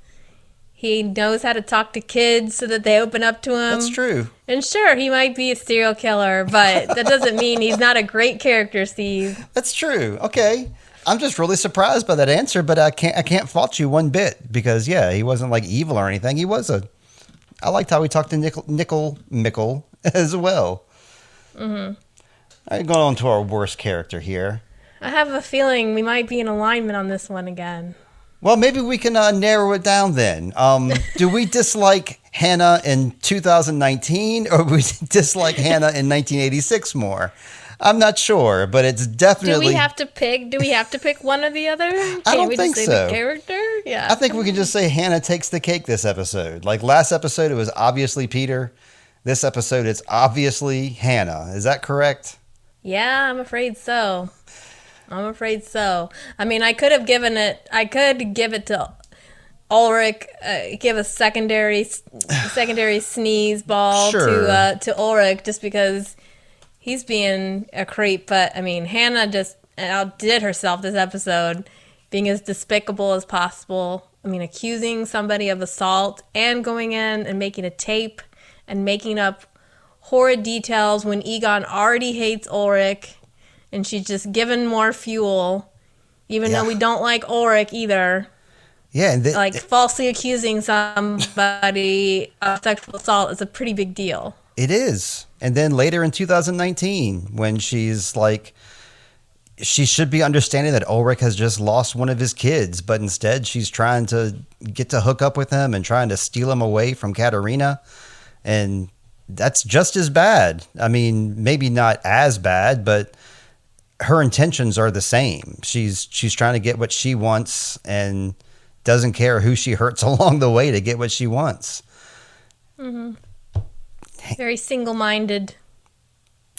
He knows how to talk to kids so that they open up to him. That's true. And sure, he might be a serial killer, but that doesn't mean he's not a great character, Steve. That's true. Okay. I'm just really surprised by that answer, but I can't fault you one bit because yeah, he wasn't like evil or anything. I liked how he talked to Nickel Mickle as well. Mm-hmm. All right, going on to our worst character here. I have a feeling we might be in alignment on this one again. Well, maybe we can narrow it down then. Do we dislike Hannah in 2019 or we dislike Hannah in 1986 more? I'm not sure, but it's definitely. Do we have to pick one or the other? I don't think so. so. The character? Yeah. I think we can just say Hannah takes the cake this episode. Like last episode, it was obviously Peter. This episode, it's obviously Hannah. Is that correct? Yeah, I'm afraid so. I mean, I could give it to Ulrich, give a secondary sneeze ball to Ulrich just because he's being a creep. But I mean, Hannah just outdid herself this episode, being as despicable as possible. I mean, accusing somebody of assault and going in and making a tape and making up horrid details when Egon already hates Ulrich. And she's just given more fuel, even though we don't like Ulrich either. Yeah. And falsely accusing somebody of sexual assault is a pretty big deal. It is. And then later in 2019, when she's like, she should be understanding that Ulrich has just lost one of his kids, but instead she's trying to get to hook up with him and trying to steal him away from Katerina. And that's just as bad. I mean, maybe not as bad, but her intentions are the same. She's trying to get what she wants and doesn't care who she hurts along the way to get what she wants. Mm-hmm. Very single-minded.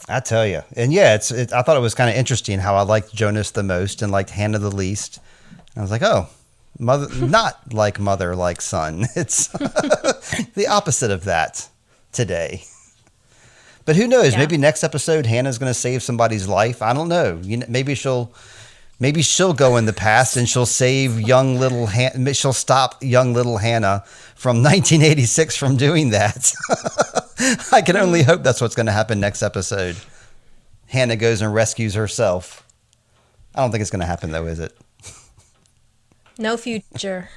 I tell you. And yeah, I thought it was kind of interesting how I liked Jonas the most and liked Hannah the least. And I was like, oh, not like mother, like son. It's the opposite of that today. But who knows? Yeah. Maybe next episode Hannah's going to save somebody's life. I don't know. Maybe she'll go in the past and she'll save young little she'll stop young little Hannah from 1986 from doing that. I can only hope that's what's going to happen next episode. Hannah goes and rescues herself. I don't think it's going to happen though, is it? No future.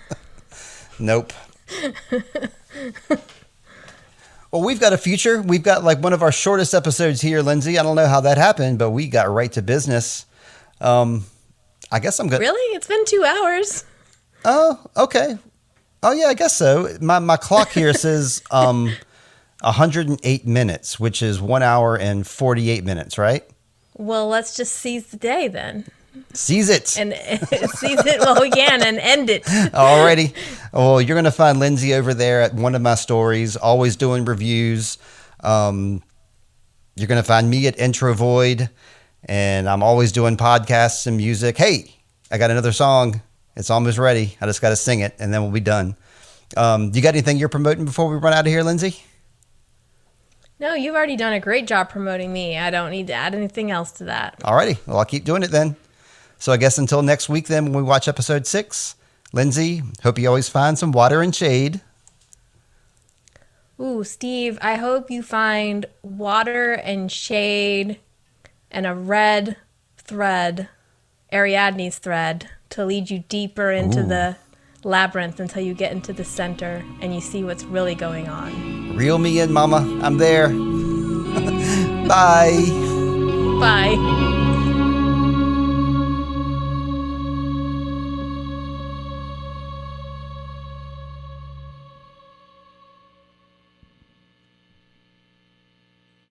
Nope. Well, we've got a future. We've got like one of our shortest episodes here, Lindsay. I don't know how that happened, but we got right to business. I guess I'm good. Really? It's been 2 hours. Oh, okay. Oh, yeah, I guess so. My clock here says 108 minutes, which is 1 hour and 48 minutes, right? Well, let's just seize the day then. Seize it. And seize it while we can and end it. Alrighty. Well, you're going to find Lindsay over there at one of my stories, always doing reviews. You're going to find me at Introvoid, and I'm always doing podcasts and music. Hey, I got another song. It's almost ready. I just got to sing it, and then we'll be done. You got anything you're promoting before we run out of here, Lindsay? No, you've already done a great job promoting me. I don't need to add anything else to that. Alrighty. Well, I'll keep doing it then. So I guess until next week then when we watch episode 6, Lindsay, hope you always find some water and shade. Ooh, Steve, I hope you find water and shade and a red thread, Ariadne's thread, to lead you deeper into the labyrinth until you get into the center and you see what's really going on. Reel me in, Mama. I'm there. Bye. Bye.